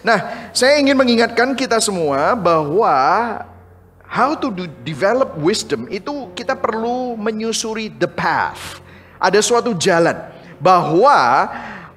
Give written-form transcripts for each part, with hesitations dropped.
Nah, saya ingin mengingatkan kita semua bahwa how to develop wisdom itu kita perlu menyusuri the path. Ada suatu jalan bahwa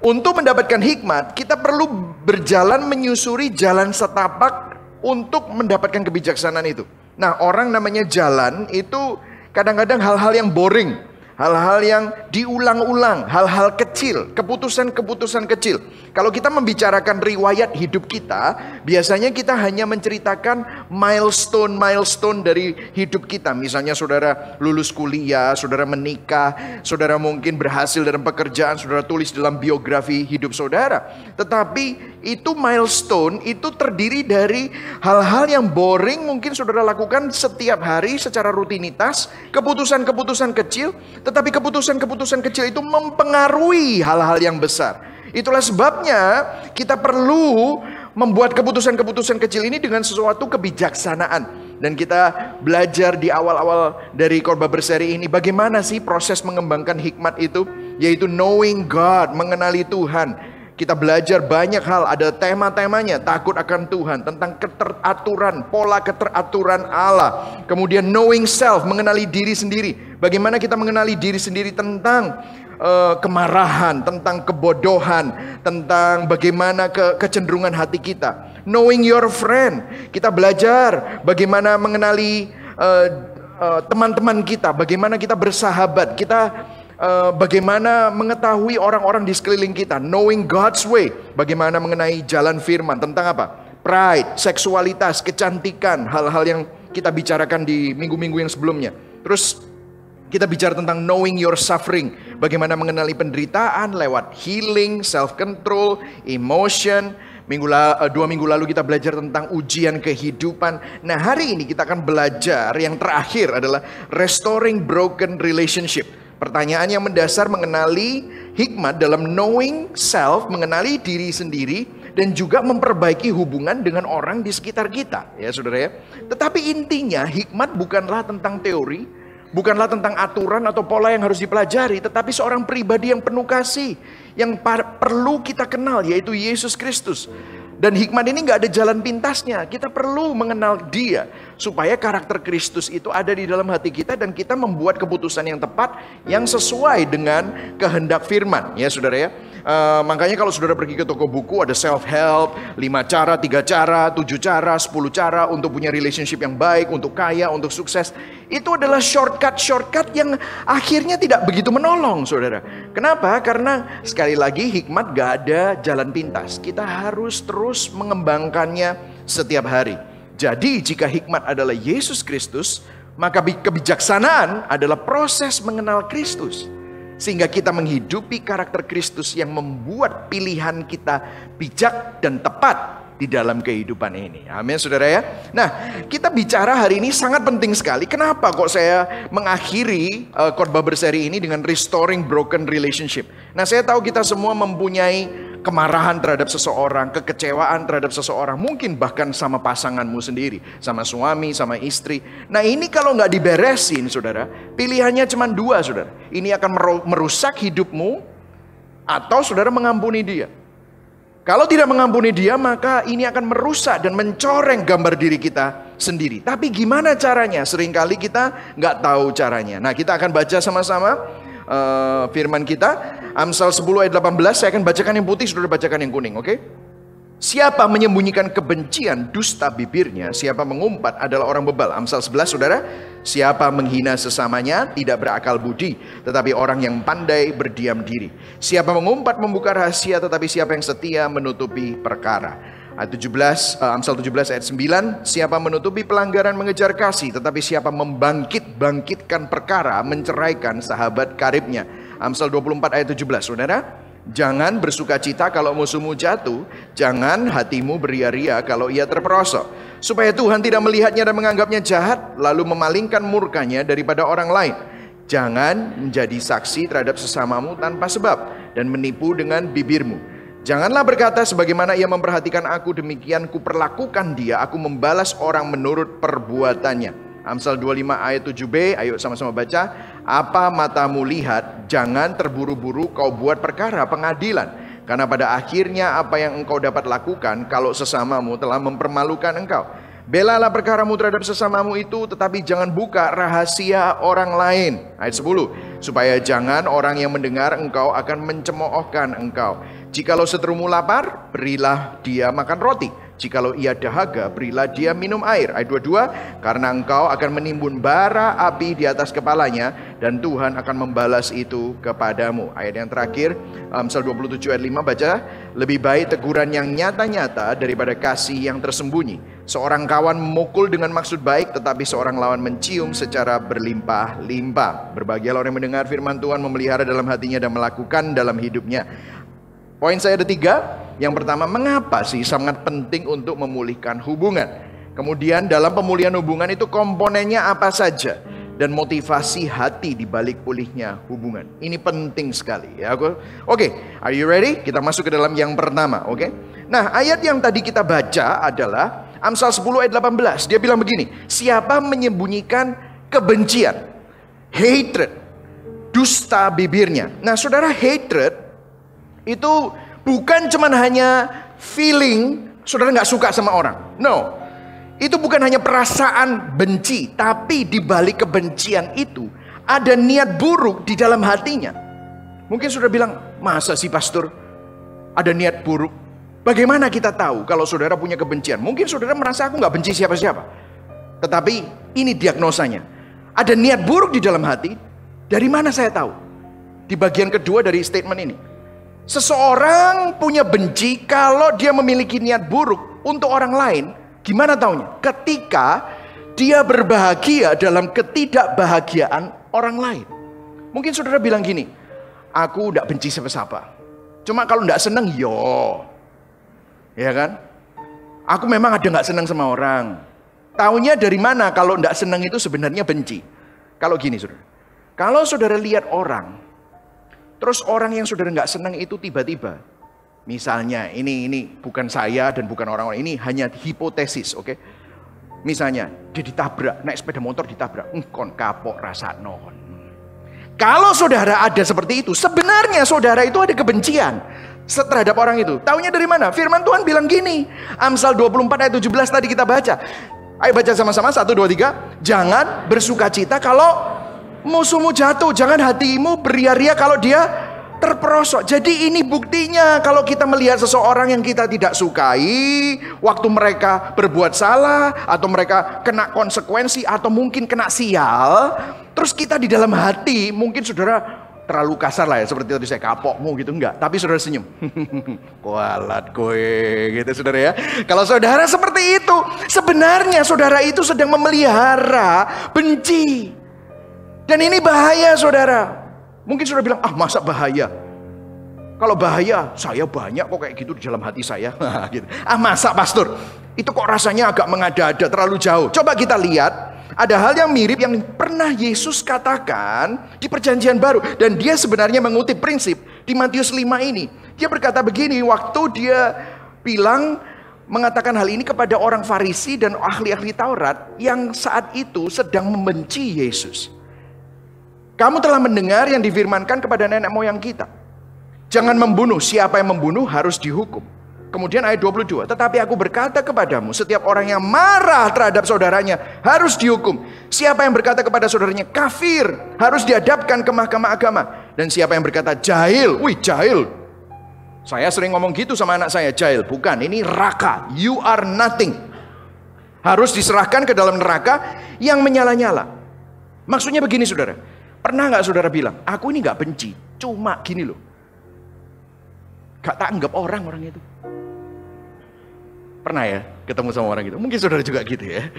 untuk mendapatkan hikmat kita perlu berjalan menyusuri jalan setapak untuk mendapatkan kebijaksanaan itu. Nah, orang namanya jalan itu kadang-kadang hal-hal yang boring, hal-hal yang diulang-ulang, hal-hal kecil, keputusan-keputusan kecil. Kalau kita membicarakan riwayat hidup kita, biasanya kita hanya menceritakan milestone dari hidup kita. Misalnya saudara lulus kuliah, saudara menikah, saudara mungkin berhasil dalam pekerjaan, saudara tulis dalam biografi hidup saudara. Tetapi itu milestone, itu terdiri dari hal-hal yang boring mungkin saudara lakukan setiap hari secara rutinitas, keputusan-keputusan kecil. Tetapi keputusan-keputusan kecil itu mempengaruhi hal-hal yang besar. Itulah sebabnya kita perlu membuat keputusan-keputusan kecil ini dengan sesuatu kebijaksanaan. Dan kita belajar di awal-awal dari khotbah berseri ini bagaimana sih proses mengembangkan hikmat itu, yaitu knowing God, mengenali Tuhan. Kita belajar banyak hal, ada tema-temanya, takut akan Tuhan, tentang keteraturan, pola keteraturan Allah. Kemudian knowing self, mengenali diri sendiri. Bagaimana kita mengenali diri sendiri tentang kemarahan, tentang kebodohan, tentang bagaimana kecenderungan hati kita. Knowing your friend, kita belajar bagaimana mengenali teman-teman kita, bagaimana kita bersahabat, kita bagaimana mengetahui orang-orang di sekeliling kita. Knowing God's way, bagaimana mengenai jalan firman, tentang apa? Pride, seksualitas, kecantikan, hal-hal yang kita bicarakan di minggu-minggu yang sebelumnya. Terus kita bicara tentang knowing your suffering, bagaimana mengenali penderitaan lewat healing, self-control, emotion. 2 minggu lalu kita belajar tentang ujian kehidupan. Nah, hari ini kita akan belajar yang terakhir adalah restoring broken relationship. Pertanyaan yang mendasar mengenali hikmat dalam knowing self, mengenali diri sendiri, dan juga memperbaiki hubungan dengan orang di sekitar kita, ya saudara ya. Tetapi intinya hikmat bukanlah tentang teori, bukanlah tentang aturan atau pola yang harus dipelajari, tetapi seorang pribadi yang penuh kasih, yang perlu kita kenal, yaitu Yesus Kristus. Dan hikmat ini gak ada jalan pintasnya. Kita perlu mengenal Dia, supaya karakter Kristus itu ada di dalam hati kita, dan kita membuat keputusan yang tepat, yang sesuai dengan kehendak firman, ya saudara ya. Makanya kalau saudara pergi ke toko buku, ada self-help, 5 cara, 3 cara, 7 cara, 10 cara untuk punya relationship yang baik, untuk kaya, untuk sukses. Itu adalah shortcut yang akhirnya tidak begitu menolong, saudara. Kenapa? Karena sekali lagi hikmat gak ada jalan pintas. Kita harus terus mengembangkannya setiap hari. Jadi jika hikmat adalah Yesus Kristus, maka kebijaksanaan adalah proses mengenal Kristus. Sehingga kita menghidupi karakter Kristus yang membuat pilihan kita bijak dan tepat di dalam kehidupan ini. Amin saudara ya. Nah, kita bicara hari ini sangat penting sekali. Kenapa kok saya mengakhiri khotbah berseri ini dengan restoring broken relationship? Nah, saya tahu kita semua mempunyai kemarahan terhadap seseorang, kekecewaan terhadap seseorang, mungkin bahkan sama pasanganmu sendiri, sama suami, sama istri. Nah, ini kalau nggak diberesin saudara, pilihannya cuma 2 saudara. Ini akan merusak hidupmu, atau saudara mengampuni dia. Kalau tidak mengampuni dia, maka ini akan merusak dan mencoreng gambar diri kita sendiri. Tapi gimana caranya? Seringkali kita nggak tahu caranya. Nah, kita akan baca sama-sama firman kita. Amsal 10 ayat 18, saya akan bacakan yang putih, saudara bacakan yang kuning, oke? Siapa menyembunyikan kebencian, dusta bibirnya. Siapa mengumpat adalah orang bebal. Amsal 11 saudara. Siapa menghina sesamanya tidak berakal budi, tetapi orang yang pandai berdiam diri. Siapa mengumpat membuka rahasia, tetapi siapa yang setia menutupi perkara. Ayat 17, Amsal 17 ayat 9. Siapa menutupi pelanggaran mengejar kasih, tetapi siapa membangkitkan perkara menceraikan sahabat karibnya. Amsal 24 ayat 17 saudara. Jangan bersuka cita kalau musuhmu jatuh, jangan hatimu beria-ria kalau ia terperosok, supaya Tuhan tidak melihatnya dan menganggapnya jahat, lalu memalingkan murkanya daripada orang lain. Jangan menjadi saksi terhadap sesamamu tanpa sebab, dan menipu dengan bibirmu. Janganlah berkata sebagaimana ia memperhatikan aku, demikian kuperlakukan dia, aku membalas orang menurut perbuatannya. Amsal 25 ayat 7b, ayo sama-sama baca. Apa matamu lihat, jangan terburu-buru kau buat perkara pengadilan. Karena pada akhirnya apa yang engkau dapat lakukan kalau sesamamu telah mempermalukan engkau. Belalah perkaramu terhadap sesamamu itu, tetapi jangan buka rahasia orang lain. Ayat 10. Supaya jangan orang yang mendengar engkau akan mencemoohkan engkau. Jikalau seterumu lapar, berilah dia makan roti. Jikalau ia dahaga, berilah dia minum air. Ayat 22. Karena engkau akan menimbun bara api di atas kepalanya, dan Tuhan akan membalas itu kepadamu. Ayat yang terakhir, Amsal 27 ayat 5 baca. Lebih baik teguran yang nyata-nyata daripada kasih yang tersembunyi. Seorang kawan memukul dengan maksud baik, tetapi seorang lawan mencium secara berlimpah-limpah. Berbahagialah orang yang mendengar firman Tuhan, memelihara dalam hatinya dan melakukan dalam hidupnya. Poin saya ada 3. Yang pertama, mengapa sih sangat penting untuk memulihkan hubungan? Kemudian dalam pemulihan hubungan itu komponennya apa saja? Dan motivasi hati di balik pulihnya hubungan. Ini penting sekali ya. Oke, are you ready? Kita masuk ke dalam yang pertama, oke? Nah, ayat yang tadi kita baca adalah Amsal 10 ayat 18. Dia bilang begini, siapa menyembunyikan kebencian, hatred, dusta bibirnya. Nah, saudara, hatred itu bukan cuman hanya feeling saudara nggak suka sama orang. No, itu bukan hanya perasaan benci, tapi di balik kebencian itu ada niat buruk di dalam hatinya. Mungkin saudara bilang, masa sih pastor ada niat buruk? Bagaimana kita tahu kalau saudara punya kebencian? Mungkin saudara merasa aku nggak benci siapa-siapa, tetapi ini diagnosanya. Ada niat buruk di dalam hati. Dari mana saya tahu? Di bagian kedua dari statement ini. Seseorang punya benci kalau dia memiliki niat buruk untuk orang lain. Gimana taunya? Ketika dia berbahagia dalam ketidakbahagiaan orang lain. Mungkin saudara bilang gini, aku tidak benci siapa-siapa, cuma kalau tidak senang, ya kan? Aku memang ada nggak senang sama orang. Taunya dari mana kalau tidak senang itu sebenarnya benci? Kalau gini saudara, kalau saudara lihat orang, terus orang yang saudara nggak senang itu tiba-tiba, misalnya ini bukan saya dan bukan orang-orang, ini hanya hipotesis, oke? Misalnya dia ditabrak, naik sepeda motor ditabrak, kon kapok rasa non. Kalau saudara ada seperti itu, sebenarnya saudara itu ada kebencian terhadap orang itu. Taunya dari mana? Firman Tuhan bilang gini, Amsal 24 ayat 17 tadi kita baca. Ayo baca sama-sama, 1, 2, 3. Jangan bersuka cita kalau musuhmu jatuh, jangan hatimu beria-ria kalau dia terperosok. Jadi ini buktinya kalau kita melihat seseorang yang kita tidak sukai, waktu mereka berbuat salah, atau mereka kena konsekuensi, atau mungkin kena sial, terus kita di dalam hati, mungkin saudara terlalu kasar lah ya, seperti tadi saya kapokmu gitu, enggak, tapi saudara senyum. Kualat kowe gitu saudara ya. Kalau saudara seperti itu, sebenarnya saudara itu sedang memelihara benci. Dan ini bahaya saudara. Mungkin saudara bilang, masa bahaya? Kalau bahaya, saya banyak kok kayak gitu di dalam hati saya. Gitu. Masa pastor? Itu kok rasanya agak mengada-ada, terlalu jauh. Coba kita lihat, ada hal yang mirip yang pernah Yesus katakan di perjanjian baru. Dan dia sebenarnya mengutip prinsip di Matius 5 ini. Dia berkata begini, waktu dia bilang, mengatakan hal ini kepada orang Farisi dan ahli-ahli Taurat yang saat itu sedang membenci Yesus. Kamu telah mendengar yang difirmankan kepada nenek moyang kita, jangan membunuh, siapa yang membunuh harus dihukum. Kemudian ayat 22, tetapi aku berkata kepadamu, setiap orang yang marah terhadap saudaranya harus dihukum. Siapa yang berkata kepada saudaranya kafir harus dihadapkan ke mahkamah agama. Dan siapa yang berkata jahil, jahil. Saya sering ngomong gitu sama anak saya, jahil. Bukan, ini raka, you are nothing. Harus diserahkan ke dalam neraka yang menyala-nyala. Maksudnya begini saudara, pernah gak saudara bilang, aku ini gak benci, cuma gini loh, gak tak anggap orang itu. Pernah ya ketemu sama orang gitu? Mungkin saudara juga gitu ya.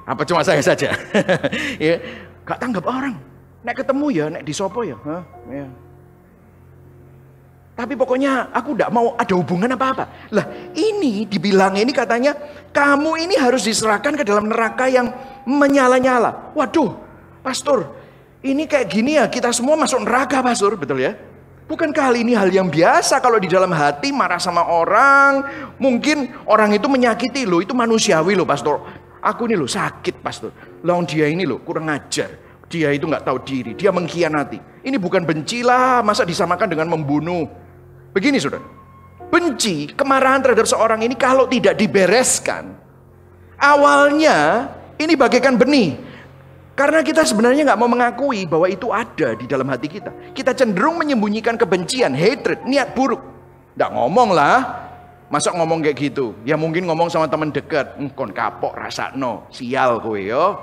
Apa cuma saya saja? Ya, gak tanggap orang. Nek ketemu ya, nek disopo ya. Ya. Tapi pokoknya aku gak mau ada hubungan apa-apa. Lah ini dibilang ini katanya, kamu ini harus diserahkan ke dalam neraka yang menyala-nyala. Waduh, pastor, ini kayak gini ya, kita semua masuk neraka pastor, betul ya? Bukankah hal ini hal yang biasa kalau di dalam hati marah sama orang, mungkin orang itu menyakiti lo, itu manusiawi lo pastor. Aku ini lo sakit pastor, lawan dia ini lo kurang ajar, dia itu nggak tahu diri, dia mengkhianati. Ini bukan benci lah, masa disamakan dengan membunuh. Begini saudara, benci, kemarahan terhadap seorang ini kalau tidak dibereskan, awalnya ini bagaikan benih. Karena kita sebenarnya nggak mau mengakui bahwa itu ada di dalam hati kita. Kita cenderung menyembunyikan kebencian, hatred, niat buruk. Nggak ngomong lah, masa ngomong kayak gitu? Ya mungkin ngomong sama teman dekat, kon kapok rasakno, sial kowe yo,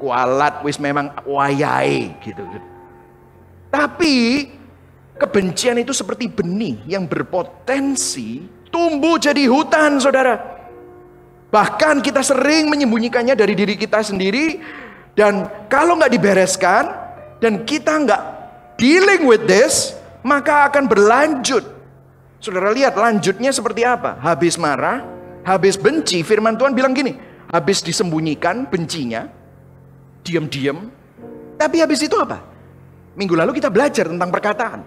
kualat wis memang wayahe gitu. Tapi kebencian itu seperti benih yang berpotensi tumbuh jadi hutan, saudara. Bahkan kita sering menyembunyikannya dari diri kita sendiri. Dan kalau nggak dibereskan dan kita nggak dealing with this, maka akan berlanjut. Saudara lihat lanjutnya seperti apa? Habis marah, habis benci, firman Tuhan bilang gini, habis disembunyikan bencinya, diam-diam. Tapi habis itu apa? Minggu lalu kita belajar tentang perkataan.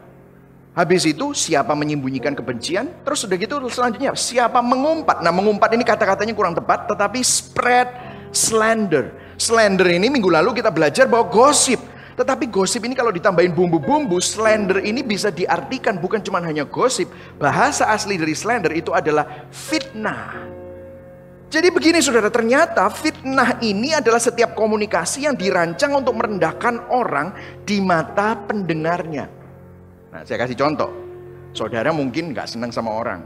Habis itu siapa menyembunyikan kebencian, terus udah gitu selanjutnya siapa mengumpat. Nah mengumpat ini kata-katanya kurang tepat, tetapi spread slander. Slander ini minggu lalu kita belajar bahwa gosip. Tetapi gosip ini kalau ditambahin bumbu-bumbu, slander ini bisa diartikan bukan cuma hanya gosip. Bahasa asli dari slander itu adalah fitnah. Jadi begini saudara, ternyata fitnah ini adalah setiap komunikasi yang dirancang untuk merendahkan orang di mata pendengarnya. Nah saya kasih contoh. Saudara mungkin gak senang sama orang.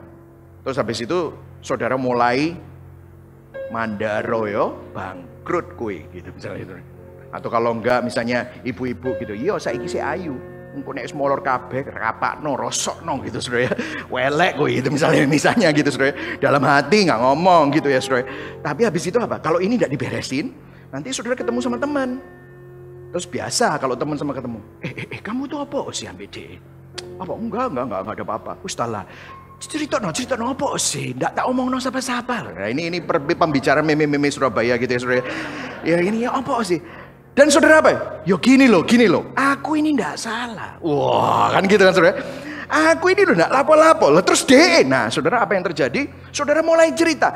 Terus habis itu saudara mulai mandaro yo, bangkrut kue gitu misalnya itu. Atau kalau enggak misalnya ibu-ibu gitu, yo saiki si ayu, engko nek molor kabeh rapakno, rosokno gitu Saudara ya. Welek kue gitu misalnya gitu Saudara. Dalam hati enggak ngomong gitu ya Saudara. Tapi habis itu apa? Kalau ini enggak diberesin, nanti Saudara ketemu sama teman. Terus biasa kalau teman sama ketemu, kamu tuh apa sih ambek apa? Enggak ada apa-apa. Ustalah. Cerita no apa sih? Nggak tak omong no siapa-siapa. Nah, ini pembicaraan meme Surabaya gitu ya Saudara. Ya ini ya apa sih? Dan saudara apa? Yo gini loh. Aku ini nggak salah. Wah kan gitu kan Saudara. Aku ini loh nggak lapo-lapo. Terus deh. Nah saudara apa yang terjadi? Saudara mulai cerita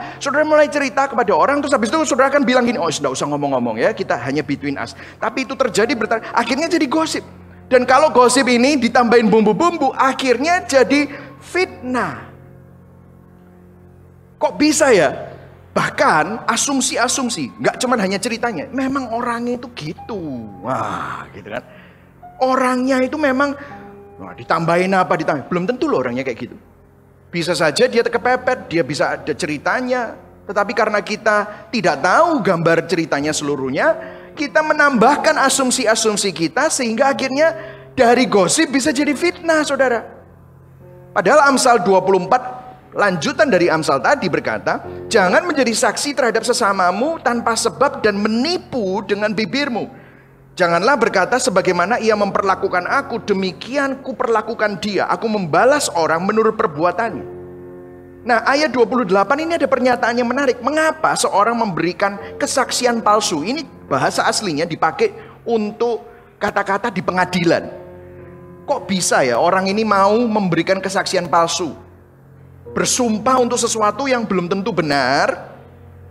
kepada orang. Terus habis itu saudara kan bilang gini, oh nggak usah ngomong-ngomong ya. Kita hanya between us. Tapi itu terjadi akhirnya jadi gosip. Dan kalau gosip ini ditambahin bumbu-bumbu, akhirnya jadi fitnah. Kok bisa ya? Bahkan asumsi-asumsi, nggak cuma hanya ceritanya, memang orangnya itu gitu. Wah, gitu kan. Orangnya itu memang ditambahin apa, belum tentu loh orangnya kayak gitu. Bisa saja dia kepepet, dia bisa ada ceritanya, tetapi karena kita tidak tahu gambar ceritanya seluruhnya, kita menambahkan asumsi-asumsi kita sehingga akhirnya dari gosip bisa jadi fitnah, saudara. Padahal Amsal 24 lanjutan dari Amsal tadi berkata, jangan menjadi saksi terhadap sesamamu tanpa sebab dan menipu dengan bibirmu. Janganlah berkata sebagaimana ia memperlakukan aku, demikian kuperlakukan dia. Aku membalas orang menurut perbuatannya. Nah ayat 28 ini ada pernyataan yang menarik. Mengapa seorang memberikan kesaksian palsu? Ini bahasa aslinya dipakai untuk kata-kata di pengadilan. Kok bisa ya orang ini mau memberikan kesaksian palsu? Bersumpah untuk sesuatu yang belum tentu benar.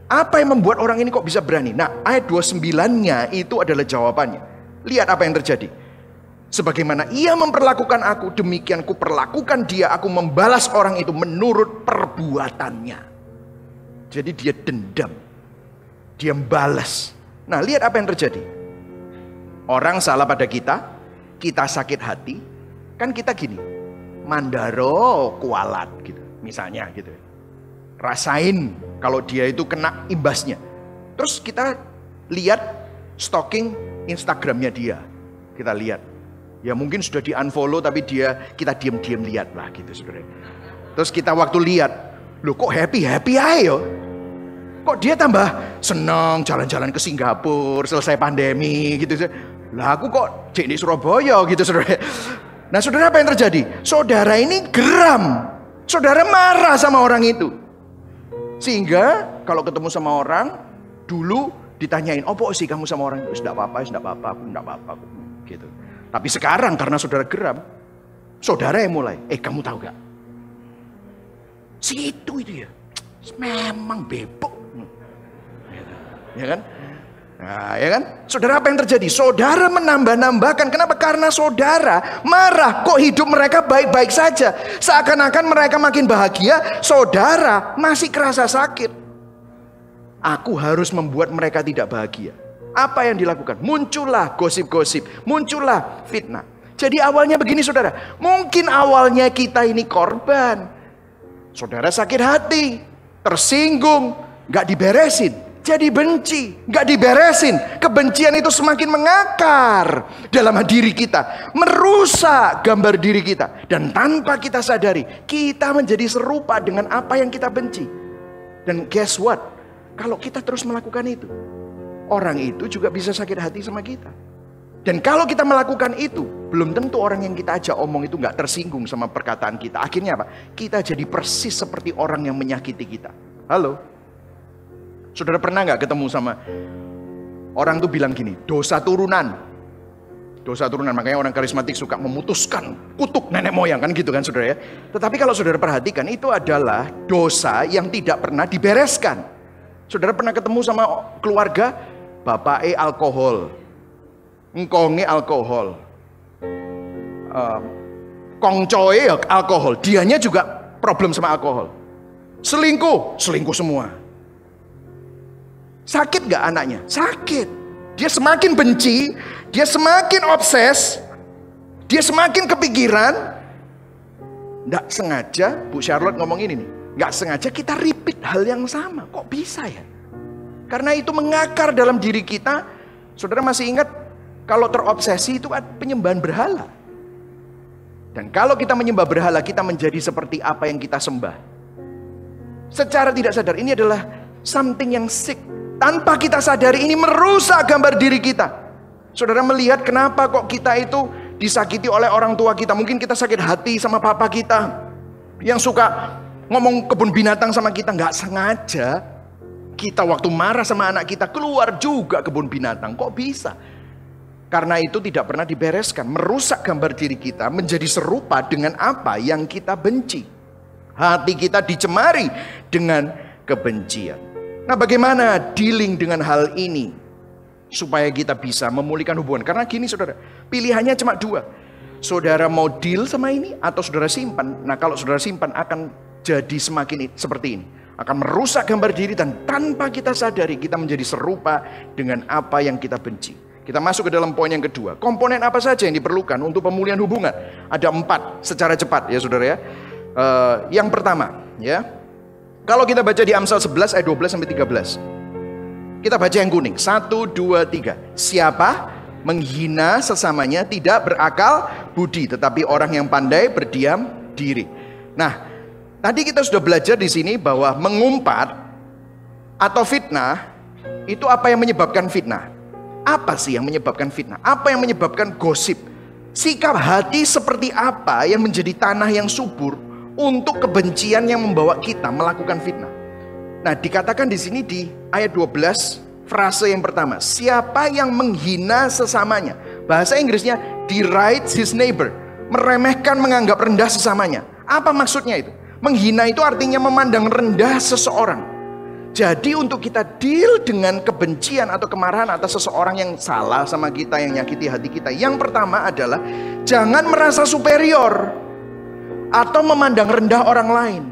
Apa yang membuat orang ini kok bisa berani? Nah ayat 29-nya itu adalah jawabannya. Lihat apa yang terjadi. Sebagaimana ia memperlakukan aku, demikian kuperlakukan dia. Aku membalas orang itu menurut perbuatannya. Jadi dia dendam. Dia membalas. Nah lihat apa yang terjadi. Orang salah pada kita, kita sakit hati, kan kita gini, mandaro kualat gitu, misalnya gitu. Rasain kalau dia itu kena imbasnya. Terus kita lihat stalking Instagramnya dia, kita lihat. Ya mungkin sudah di unfollow tapi kita diam-diam lihat lah gitu saudara. Terus kita waktu lihat, loh kok happy ayo. Kok dia tambah senang jalan-jalan ke Singapura selesai pandemi gitu. Lah aku kok di Surabaya gitu saudara. Nah saudara apa yang terjadi? Saudara ini geram. Saudara marah sama orang itu. Sehingga kalau ketemu sama orang, dulu ditanyain, "Opo sih kamu sama orang itu?" "Enggak apa-apa, aku enggak apa-apa." Gitu. Tapi sekarang karena saudara geram, saudara yang mulai, kamu tahu gak? Si itu ya, memang bebok. Ya kan? Nah, ya kan? Saudara, apa yang terjadi? Saudara menambah-nambahkan. Kenapa? Karena saudara marah. Kok hidup mereka baik-baik saja? Seakan-akan mereka makin bahagia, saudara masih kerasa sakit. Aku harus membuat mereka tidak bahagia. Apa yang dilakukan? Muncullah gosip-gosip, muncullah fitnah. Jadi awalnya begini saudara, mungkin awalnya kita ini korban. Saudara sakit hati, tersinggung, gak diberesin. Jadi benci, gak diberesin. Kebencian itu semakin mengakar dalam diri kita, merusak gambar diri kita. Dan tanpa kita sadari, kita menjadi serupa dengan apa yang kita benci. Dan guess what? Kalau kita terus melakukan itu, orang itu juga bisa sakit hati sama kita. Dan kalau kita melakukan itu, belum tentu orang yang kita ajak omong itu gak tersinggung sama perkataan kita. Akhirnya apa? Kita jadi persis seperti orang yang menyakiti kita. Halo? Saudara pernah gak ketemu sama orang tuh bilang gini, dosa turunan. Dosa turunan, makanya orang karismatik suka memutuskan kutuk nenek moyang, kan gitu kan saudara ya. Tetapi kalau saudara perhatikan, itu adalah dosa yang tidak pernah dibereskan. Saudara pernah ketemu sama keluarga, bapaknya alkohol, engkonge alkohol, kongcoe alkohol, dianya juga problem sama alkohol. Selingkuh semua. Sakit gak anaknya? Sakit. Dia semakin benci, dia semakin obses, dia semakin kepikiran. Gak sengaja, Bu Charlotte ngomong ini nih, gak sengaja kita repeat hal yang sama. Kok bisa ya? Karena itu mengakar dalam diri kita. Saudara masih ingat, kalau terobsesi itu penyembahan berhala. Dan kalau kita menyembah berhala, kita menjadi seperti apa yang kita sembah. Secara tidak sadar, ini adalah something yang sick. Tanpa kita sadari, ini merusak gambar diri kita. Saudara melihat kenapa kok kita itu disakiti oleh orang tua kita. Mungkin kita sakit hati sama papa kita, yang suka ngomong kebun binatang sama kita. Gak sengaja, kita waktu marah sama anak kita, keluar juga kebun binatang. Kok bisa? Karena itu tidak pernah dibereskan. Merusak gambar diri kita, menjadi serupa dengan apa yang kita benci. Hati kita dicemari dengan kebencian. Nah, bagaimana dealing dengan hal ini supaya kita bisa memulihkan hubungan? Karena gini saudara, pilihannya cuma dua. Saudara mau deal sama ini atau saudara simpan. Nah, kalau saudara simpan akan jadi semakin seperti ini. Akan merusak gambar diri dan tanpa kita sadari kita menjadi serupa dengan apa yang kita benci. Kita masuk ke dalam poin yang kedua. Komponen apa saja yang diperlukan untuk pemulihan hubungan? Ada 4 secara cepat ya saudara ya. Yang pertama ya. Kalau kita baca di Amsal 11 ayat 12 sampai 13. Kita baca yang kuning. 1, 2, 3. Siapa menghina sesamanya tidak berakal budi, tetapi orang yang pandai berdiam diri. Nah, tadi kita sudah belajar di sini bahwa mengumpat atau fitnah itu apa yang menyebabkan fitnah? Apa sih yang menyebabkan fitnah? Apa yang menyebabkan gosip? Sikap hati seperti apa yang menjadi tanah yang subur untuk kebencian yang membawa kita melakukan fitnah? Nah, dikatakan di sini di ayat 12, frase yang pertama, siapa yang menghina sesamanya. Bahasa Inggrisnya derides his neighbor, meremehkan, menganggap rendah sesamanya. Apa maksudnya itu? Menghina itu artinya memandang rendah seseorang. Jadi untuk kita deal dengan kebencian atau kemarahan atas seseorang yang salah sama kita, yang nyakiti hati kita, yang pertama adalah jangan merasa superior atau memandang rendah orang lain.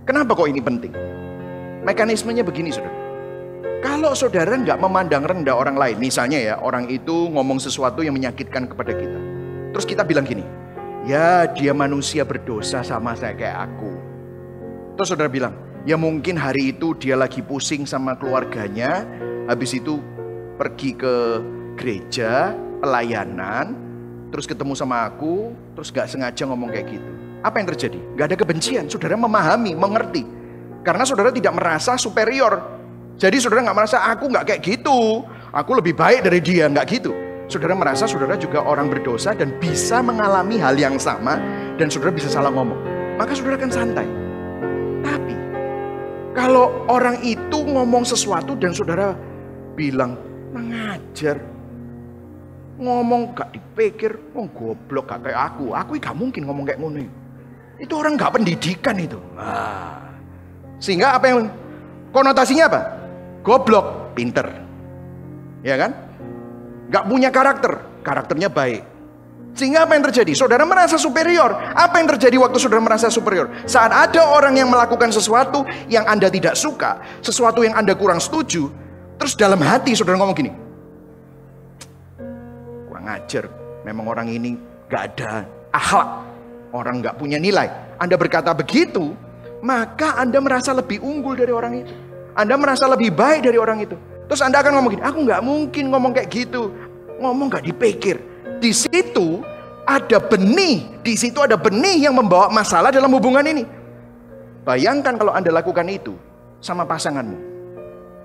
Kenapa kok ini penting? Mekanismenya begini saudara. Kalau saudara nggak memandang rendah orang lain, misalnya ya orang itu ngomong sesuatu yang menyakitkan kepada kita, terus kita bilang gini, ya dia manusia berdosa sama saya kayak aku. Terus saudara bilang, ya mungkin hari itu dia lagi pusing sama keluarganya, habis itu pergi ke gereja, pelayanan, terus ketemu sama aku, terus gak sengaja ngomong kayak gitu. Apa yang terjadi? Gak ada kebencian, saudara memahami, mengerti. Karena saudara tidak merasa superior. Jadi saudara gak merasa aku gak kayak gitu, aku lebih baik dari dia, gak gitu. Saudara merasa saudara juga orang berdosa dan bisa mengalami hal yang sama, dan saudara bisa salah ngomong. Maka saudara akan santai. Tapi kalau orang itu ngomong sesuatu dan saudara bilang mengajar, ngomong gak dipikir, goblok gak kayak aku gak mungkin ngomong kayak ngono. Itu orang gak pendidikan itu. Nah, sehingga apa yang konotasinya apa? Goblok. pinter. Ya kan? Gak punya karakter, karakternya baik. Sehingga apa yang terjadi? Saudara merasa superior. Apa yang terjadi waktu saudara merasa superior? Saat ada orang yang melakukan sesuatu yang Anda tidak suka, sesuatu yang Anda kurang setuju, terus dalam hati saudara ngomong gini, kurang ajar, memang orang ini gak ada akhlak, orang gak punya nilai. Anda berkata begitu, maka Anda merasa lebih unggul dari orang itu. Anda merasa lebih baik dari orang itu. Terus Anda akan ngomong gini, aku gak mungkin ngomong kayak gitu. Ngomong gak dipikir. Di situ ada benih, di situ ada benih yang membawa masalah dalam hubungan ini. Bayangkan kalau Anda lakukan itu sama pasanganmu,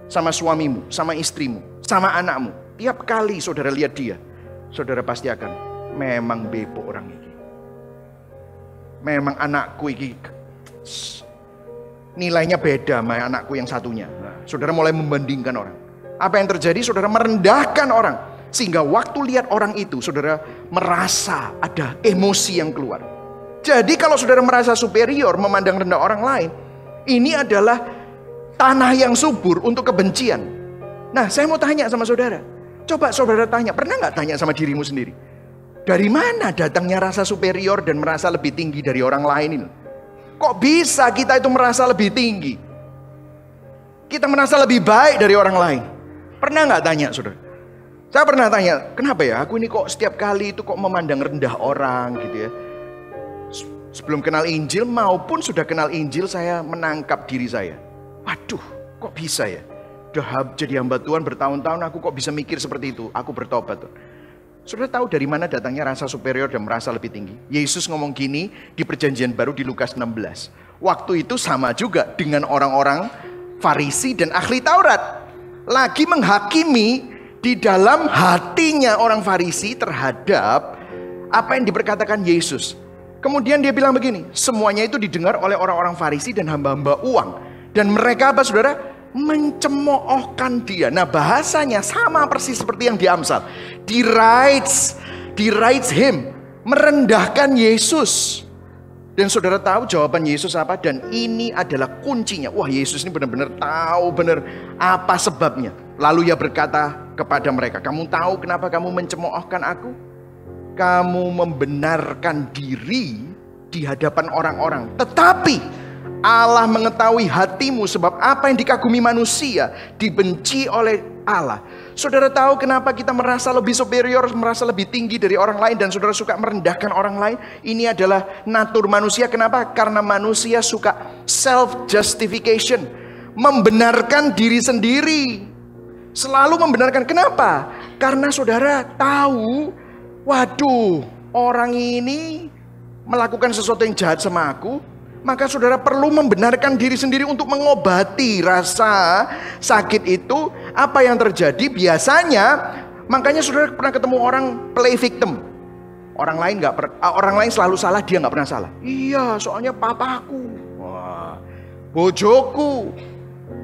sama suamimu, sama istrimu, sama anakmu. Tiap kali saudara lihat dia, saudara pasti akan, memang bebo orang ini. Memang anakku ini nilainya beda sama anakku yang satunya. Nah, saudara mulai membandingkan orang. Apa yang terjadi? Saudara merendahkan orang. Sehingga waktu lihat orang itu, saudara merasa ada emosi yang keluar. Jadi kalau saudara merasa superior, memandang rendah orang lain, ini adalah tanah yang subur untuk kebencian. Nah, saya mau tanya sama saudara. Coba saudara tanya, pernah nggak tanya sama dirimu sendiri? Dari mana datangnya rasa superior dan merasa lebih tinggi dari orang lain ini? Kok bisa kita itu merasa lebih tinggi? Kita merasa lebih baik dari orang lain. Pernah nggak tanya saudara? Saya pernah tanya, kenapa ya aku ini kok setiap kali itu kok memandang rendah orang gitu ya. Sebelum kenal Injil maupun sudah kenal Injil, saya menangkap diri saya. Waduh, kok bisa ya? Udah jadi hamba Tuhan bertahun-tahun aku kok bisa mikir seperti itu. Aku bertobat tuh. Sudah tahu dari mana datangnya rasa superior dan merasa lebih tinggi? Yesus ngomong gini di Perjanjian Baru di Lukas 16. Waktu itu sama juga dengan orang-orang Farisi dan ahli Taurat. Lagi menghakimi di dalam hatinya orang Farisi terhadap apa yang diperkatakan Yesus. Kemudian dia bilang begini, semuanya itu didengar oleh orang-orang Farisi dan hamba-hamba uang. Dan mereka apa saudara? Mencemoohkan dia. Nah bahasanya sama persis seperti yang di Amsal. Derides him. Merendahkan Yesus. Dan saudara tahu jawaban Yesus apa? Dan ini adalah kuncinya. Wah, Yesus ini benar-benar tahu benar apa sebabnya. Lalu ia berkata kepada mereka, kamu tahu kenapa kamu mencemoohkan aku? Kamu membenarkan diri di hadapan orang-orang. Tetapi Allah mengetahui hatimu, sebab apa yang dikagumi manusia dibenci oleh Allah. Saudara tahu kenapa kita merasa lebih superior, merasa lebih tinggi dari orang lain, dan saudara suka merendahkan orang lain? Ini adalah natur manusia. Kenapa? Karena manusia suka self-justification, membenarkan diri sendiri. Selalu membenarkan. Kenapa? Karena saudara tahu, waduh, orang ini melakukan sesuatu yang jahat sama aku. Maka saudara perlu membenarkan diri sendiri untuk mengobati rasa sakit itu. Apa yang terjadi biasanya, makanya saudara pernah ketemu orang play victim. Orang lain selalu salah, dia nggak pernah salah. Iya, soalnya papaku, wah, bojoku,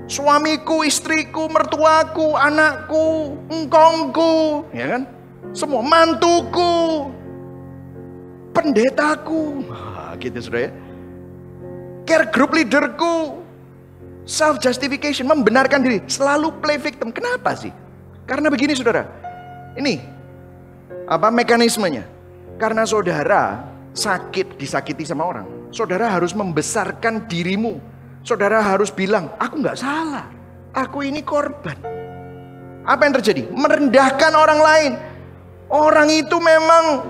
suamiku, istriku, mertuaku, anakku, engkongku, ya kan? Semua, mantuku, pendetaku, wah, gitu saudara ya. Care group leaderku, self justification, membenarkan diri, selalu play victim. Kenapa sih? Karena begini saudara, ini apa mekanismenya? Karena saudara sakit, disakiti sama orang, saudara harus membesarkan dirimu. Saudara harus bilang, aku nggak salah, aku ini korban. Apa yang terjadi? Merendahkan orang lain. Orang itu memang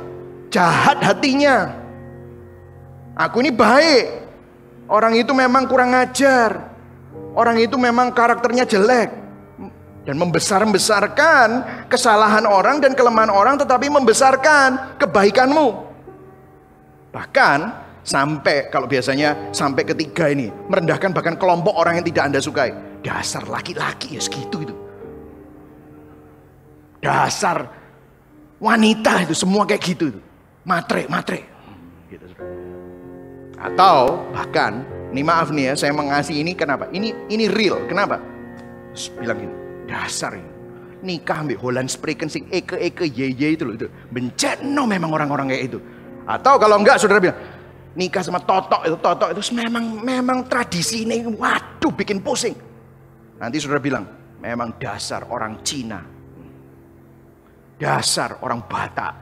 jahat hatinya, aku ini baik. Orang itu memang kurang ajar. Orang itu memang karakternya jelek. Dan membesar-besarkan kesalahan orang dan kelemahan orang, tetapi membesarkan kebaikanmu. Bahkan sampai, kalau biasanya sampai ketiga ini, merendahkan bahkan kelompok orang yang tidak Anda sukai. Dasar laki-laki ya segitu itu. Dasar wanita itu semua kayak gitu. Matre. Gitu. Atau bahkan, ini maaf nih ya, saya mengasihi ini kenapa? Ini real, kenapa? Terus bilang gini, dasar ini nikah ambil Holland Spreken sing eke ye itu loh, itu bencana memang orang-orang kayak itu. Atau kalau enggak saudara bilang, nikah sama totok itu memang tradisi ini, waduh bikin pusing. Nanti saudara bilang, Memang dasar orang Cina. Dasar orang Batak.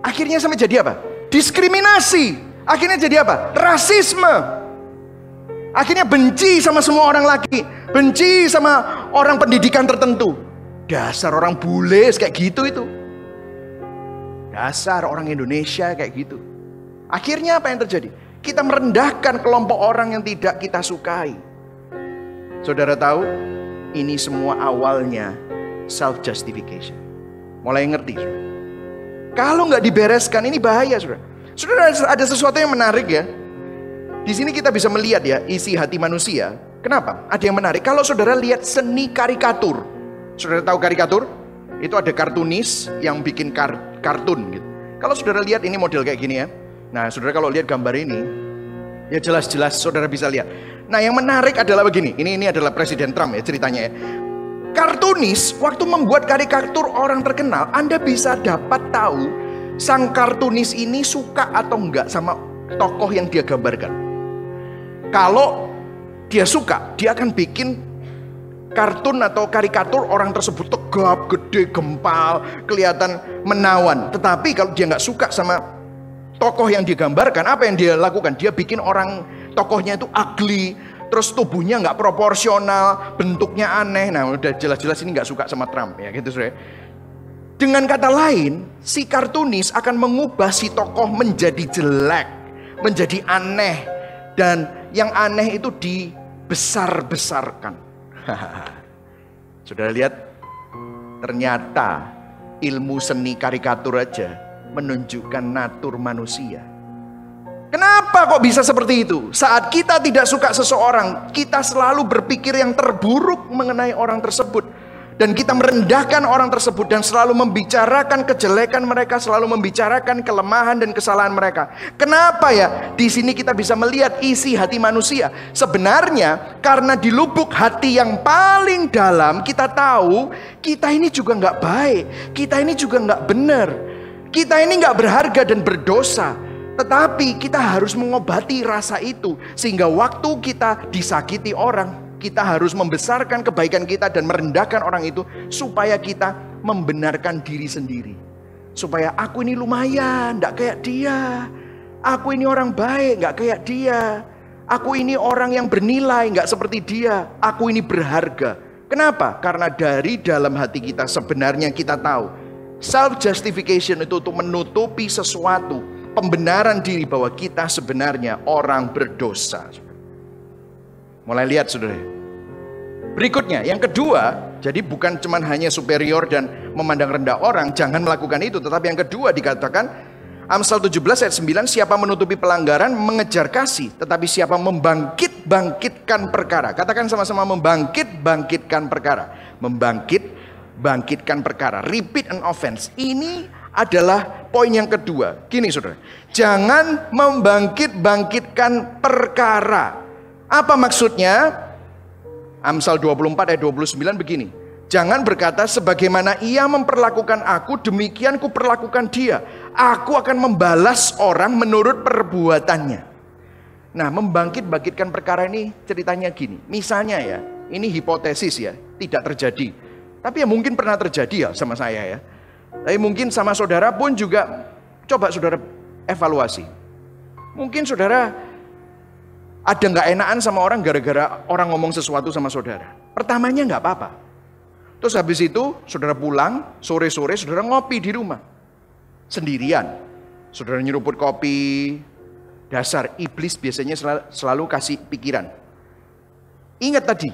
Akhirnya sampai jadi apa? Diskriminasi. Akhirnya jadi apa? Rasisme. Akhirnya benci sama semua orang laki. Benci sama orang pendidikan tertentu. Dasar orang bule kayak gitu itu. Dasar orang Indonesia kayak gitu. Akhirnya apa yang terjadi? Kita merendahkan kelompok orang yang tidak kita sukai. Saudara tahu, ini semua awalnya self-justification. Mulai ngerti, saudara. Kalau nggak dibereskan, ini bahaya, saudara. Saudara, ada sesuatu yang menarik ya. Di sini kita bisa melihat ya, isi hati manusia. Kenapa? Ada yang menarik. Kalau saudara lihat seni karikatur. Saudara tahu karikatur? Itu ada kartunis yang bikin kartun gitu. Kalau saudara lihat ini model kayak gini ya. Nah, saudara kalau lihat gambar ini, ya jelas-jelas saudara bisa lihat. Nah, yang menarik adalah begini. Ini adalah Presiden Trump ya ceritanya ya. Kartunis waktu membuat karikatur orang terkenal, Anda bisa dapat tahu sang kartunis ini suka atau enggak sama tokoh yang dia gambarkan. Kalau dia suka, dia akan bikin kartun atau karikatur orang tersebut tegap, gede, gempal, kelihatan menawan. Tetapi kalau dia nggak suka sama tokoh yang digambarkan, apa yang dia lakukan? Dia bikin orang tokohnya itu ugly, terus tubuhnya nggak proporsional, bentuknya aneh. Nah, udah jelas-jelas ini nggak suka sama Trump ya gitu, saudara. Dengan kata lain, si kartunis akan mengubah si tokoh menjadi jelek, menjadi aneh, dan yang aneh itu dibesar-besarkan. Saudara lihat, ternyata ilmu seni karikatur aja menunjukkan natur manusia. Kenapa kok bisa seperti itu? Saat kita tidak suka seseorang, kita selalu berpikir yang terburuk mengenai orang tersebut. Dan kita merendahkan orang tersebut dan selalu membicarakan kejelekan mereka, selalu membicarakan kelemahan dan kesalahan mereka. Kenapa ya? Di sini kita bisa melihat isi hati manusia. Sebenarnya karena di lubuk hati yang paling dalam kita tahu kita ini juga nggak baik, kita ini juga nggak benar, kita ini nggak berharga dan berdosa. Tetapi kita harus mengobati rasa itu sehingga waktu kita disakiti orang, kita harus membesarkan kebaikan kita dan merendahkan orang itu supaya kita membenarkan diri sendiri. Supaya aku ini lumayan, gak kayak dia. Aku ini orang baik, gak kayak dia. Aku ini orang yang bernilai, gak seperti dia. Aku ini berharga. Kenapa? Karena dari dalam hati kita sebenarnya kita tahu self-justification itu untuk menutupi sesuatu, pembenaran diri bahwa kita sebenarnya orang berdosa. Mulai lihat saudara. Berikutnya, yang kedua, jadi bukan cuma hanya superior dan memandang rendah orang, jangan melakukan itu. Tetapi yang kedua dikatakan, Amsal 17 ayat 9, siapa menutupi pelanggaran mengejar kasih, tetapi siapa membangkit-bangkitkan perkara. Katakan sama-sama, membangkit-bangkitkan perkara. Membangkit-bangkitkan perkara. Repeat an offense. Ini adalah poin yang kedua. Gini saudara, jangan membangkit-bangkitkan perkara. Apa maksudnya? Amsal 24 ayat 29 begini. Jangan berkata sebagaimana ia memperlakukan aku, demikian ku perlakukan dia. Aku akan membalas orang menurut perbuatannya. Nah, membangkit-bangkitkan perkara ini ceritanya gini. Misalnya ya, ini hipotesis ya, tidak terjadi. Tapi ya mungkin pernah terjadi ya sama saya ya. Tapi mungkin sama saudara pun juga, coba saudara evaluasi. Mungkin saudara ada nggak enakan sama orang gara-gara orang ngomong sesuatu sama saudara. Pertamanya nggak apa-apa. Terus habis itu saudara pulang, sore-sore saudara ngopi di rumah. Sendirian. Saudara nyeruput kopi. Dasar iblis biasanya selalu kasih pikiran. Ingat tadi,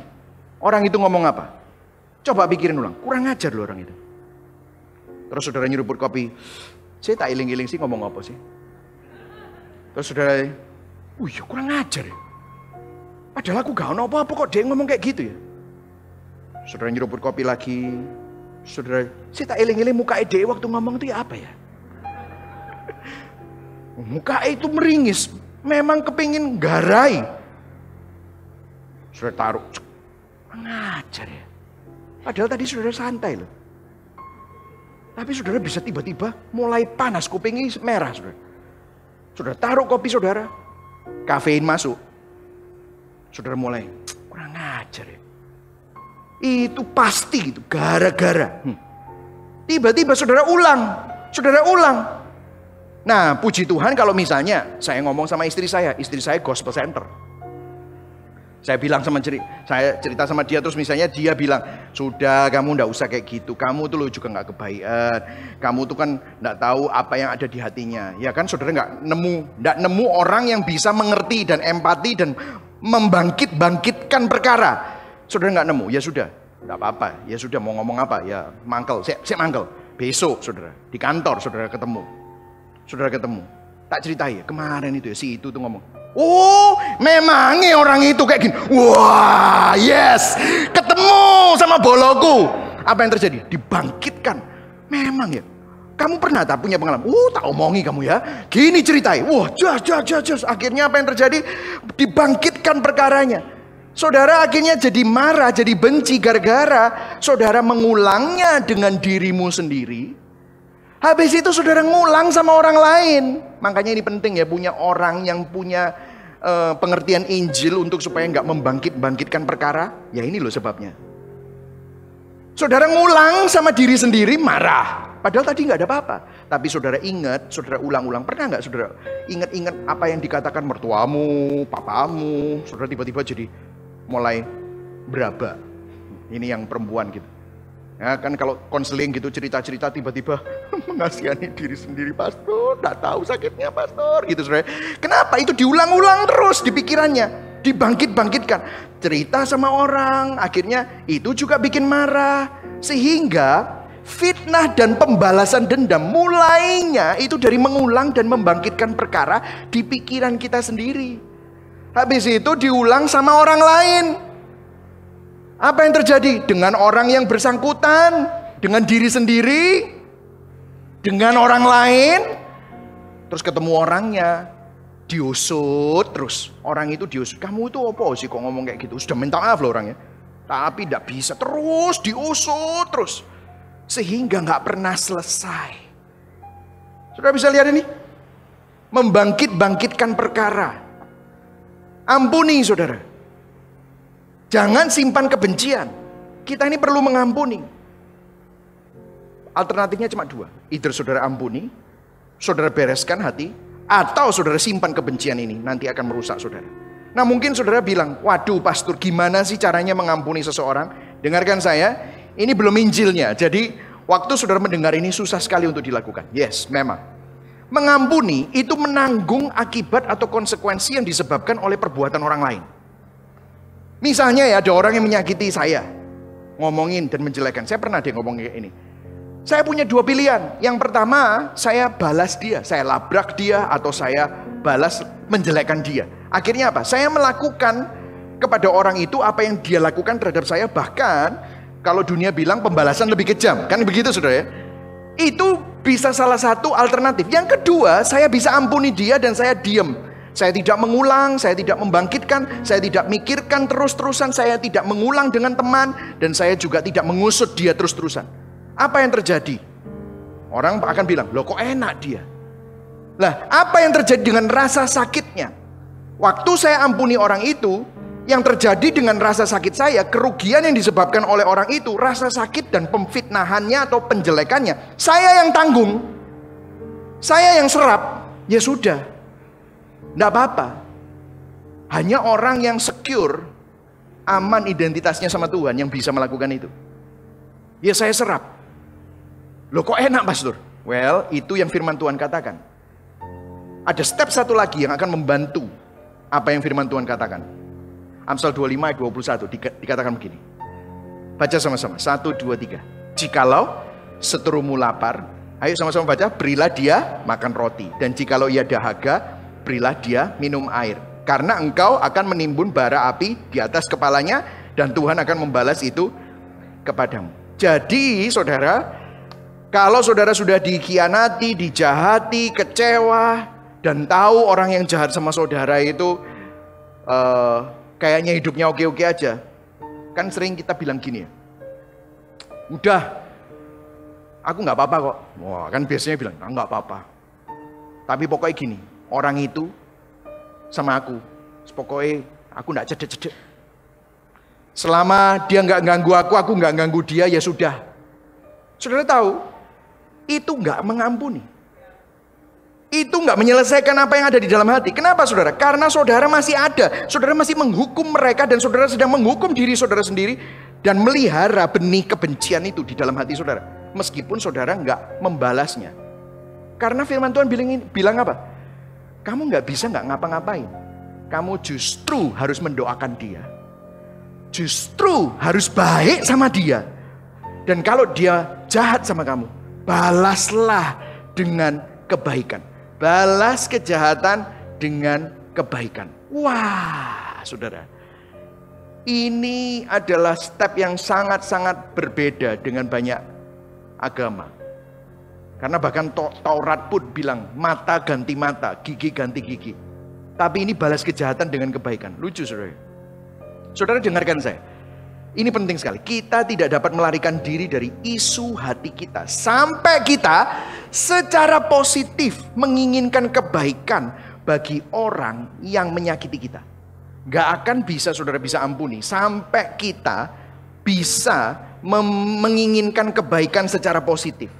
orang itu ngomong apa? Coba pikirin ulang, kurang ajar loh orang itu. Terus saudara nyeruput kopi. Saya tak iling-iling sih ngomong apa sih. Terus saudara, kurang ajar ya. Padahal aku gak apa-apa kok dia ngomong kayak gitu ya. Saudara nyeruput kopi lagi. Saudara, saya tak iling-iling muka ide waktu ngomong itu ya apa ya. Muka itu meringis. Memang kepingin garai. Saudara taruh. Ngajar ya. Padahal tadi saudara santai loh. Tapi saudara bisa tiba-tiba mulai panas. Kupingnya merah saudara. Saudara taruh kopi saudara. Kafein masuk. Saudara mulai, kurang ajar ya. Itu pasti gitu, gara-gara. Tiba-tiba saudara ulang. Nah, puji Tuhan kalau misalnya saya ngomong sama istri saya gospel center. Saya bilang saya cerita sama dia, terus misalnya dia bilang, sudah kamu ndak usah kayak gitu, kamu tuh lo juga nggak kebaikan, kamu tuh kan ndak tahu apa yang ada di hatinya. Ya kan saudara ndak nemu orang yang bisa mengerti dan empati dan membangkitkan perkara. Saudara nggak nemu, ya sudah, nggak apa-apa, ya sudah mau ngomong apa, ya mangkel, saya mangkel. Besok saudara, di kantor saudara ketemu, tak ceritai ya, kemarin itu ya si itu tuh ngomong, oh, memangnya orang itu kayak gini. Wah, yes. Ketemu sama boloku. Apa yang terjadi? Dibangkitkan. Memang ya. Kamu pernah tak punya pengalaman? Tak omongi kamu ya. Gini ceritain. Wah, jas. Akhirnya apa yang terjadi? Dibangkitkan perkaranya. Saudara akhirnya jadi marah, jadi benci gara-gara saudara mengulangnya dengan dirimu sendiri. Habis itu saudara ngulang sama orang lain. Makanya ini penting ya, punya orang yang punya pengertian Injil untuk supaya nggak membangkitkan perkara. Ya ini loh sebabnya. Saudara ngulang sama diri sendiri marah. Padahal tadi nggak ada apa-apa. Tapi saudara ingat, saudara ulang-ulang. Pernah nggak saudara ingat apa yang dikatakan mertuamu, papamu. Saudara tiba-tiba jadi mulai beraba. Ini yang perempuan gitu. Ya kan kalau konseling gitu cerita-cerita tiba-tiba mengasihani diri sendiri, pastor, enggak tahu sakitnya pastor gitu saudara. Kenapa? Itu diulang-ulang terus di pikirannya, dibangkitkan. Cerita sama orang, akhirnya itu juga bikin marah. Sehingga fitnah dan pembalasan dendam mulainya itu dari mengulang dan membangkitkan perkara di pikiran kita sendiri. Habis itu diulang sama orang lain. Apa yang terjadi dengan orang yang bersangkutan, dengan diri sendiri, dengan orang lain? Terus ketemu orangnya, diusut terus. Orang itu diusut. Kamu itu apa sih kok ngomong kayak gitu? Sudah minta maaf loh orangnya. Tapi tidak bisa, terus diusut terus. Sehingga nggak pernah selesai. Sudah bisa lihat ini? Membangkitkan perkara. Ampuni saudara. Jangan simpan kebencian. Kita ini perlu mengampuni. Alternatifnya cuma dua. Either saudara ampuni, saudara bereskan hati, atau saudara simpan kebencian ini. Nanti akan merusak saudara. Nah mungkin saudara bilang, waduh pastor gimana sih caranya mengampuni seseorang? Dengarkan saya, ini belum Injilnya. Jadi waktu saudara mendengar ini susah sekali untuk dilakukan. Yes, memang. Mengampuni itu menanggung akibat atau konsekuensi yang disebabkan oleh perbuatan orang lain. Misalnya ya ada orang yang menyakiti saya, ngomongin dan menjelekan. Saya pernah ngomong kayak ini. Saya punya dua pilihan. Yang pertama, saya balas dia, saya labrak dia, atau saya balas menjelekkan dia. Akhirnya apa? Saya melakukan kepada orang itu apa yang dia lakukan terhadap saya. Bahkan kalau dunia bilang pembalasan lebih kejam, kan begitu saudara ya? Itu bisa salah satu alternatif. Yang kedua, saya bisa ampuni dia dan saya diem. Saya tidak mengulang, saya tidak membangkitkan, saya tidak mikirkan terus-terusan, saya tidak mengulang dengan teman, dan saya juga tidak mengusut dia terus-terusan. Apa yang terjadi? Orang akan bilang, loh kok enak dia? Lah, apa yang terjadi dengan rasa sakitnya? Waktu saya ampuni orang itu, yang terjadi dengan rasa sakit saya, kerugian yang disebabkan oleh orang itu, rasa sakit dan pemfitnahannya atau penjelekannya, saya yang tanggung, saya yang serap, ya sudah. Tidak apa-apa. Hanya orang yang secure, aman identitasnya sama Tuhan yang bisa melakukan itu. Ya saya serap. Loh kok enak pastor? Well, itu yang firman Tuhan katakan. Ada step satu lagi yang akan membantu apa yang firman Tuhan katakan. Amsal 25 ayat 21 dikatakan begini. Baca sama-sama. 1, 2, 3. Jikalau seterumu lapar, ayo sama-sama baca. Berilah dia makan roti. Dan jikalau ia dahaga, berilah dia minum air. Karena engkau akan menimbun bara api di atas kepalanya, dan Tuhan akan membalas itu kepadamu. Jadi saudara, kalau saudara sudah dikhianati, dijahati, kecewa, dan tahu orang yang jahat sama saudara itu kayaknya hidupnya oke-oke aja. Kan sering kita bilang gini ya, udah, aku gak apa-apa kok. Wah, kan biasanya bilang, gak apa-apa. Tapi pokoknya gini, orang itu sama aku, pokoknya aku gak cedek-cedek. Selama dia nggak ganggu aku nggak ganggu dia, ya sudah. Saudara tahu, itu nggak mengampuni. Itu nggak menyelesaikan apa yang ada di dalam hati. Kenapa saudara? Karena saudara masih ada. Saudara masih menghukum mereka dan saudara sedang menghukum diri saudara sendiri. Dan melihara benih kebencian itu di dalam hati saudara. Meskipun saudara nggak membalasnya. Karena firman Tuhan bilang apa? Kamu nggak bisa nggak ngapa-ngapain. Kamu justru harus mendoakan dia. Justru harus baik sama dia. Dan kalau dia jahat sama kamu, balaslah dengan kebaikan. Balas kejahatan dengan kebaikan. Wah, saudara. Ini adalah step yang sangat-sangat berbeda dengan banyak agama. Karena bahkan Taurat pun bilang, mata ganti mata, gigi ganti gigi. Tapi ini balas kejahatan dengan kebaikan. Lucu saudara. Saudara dengarkan saya. Ini penting sekali. Kita tidak dapat melarikan diri dari isu hati kita. Sampai kita secara positif menginginkan kebaikan bagi orang yang menyakiti kita. Gak akan bisa saudara bisa ampuni sampai kita bisa menginginkan kebaikan secara positif.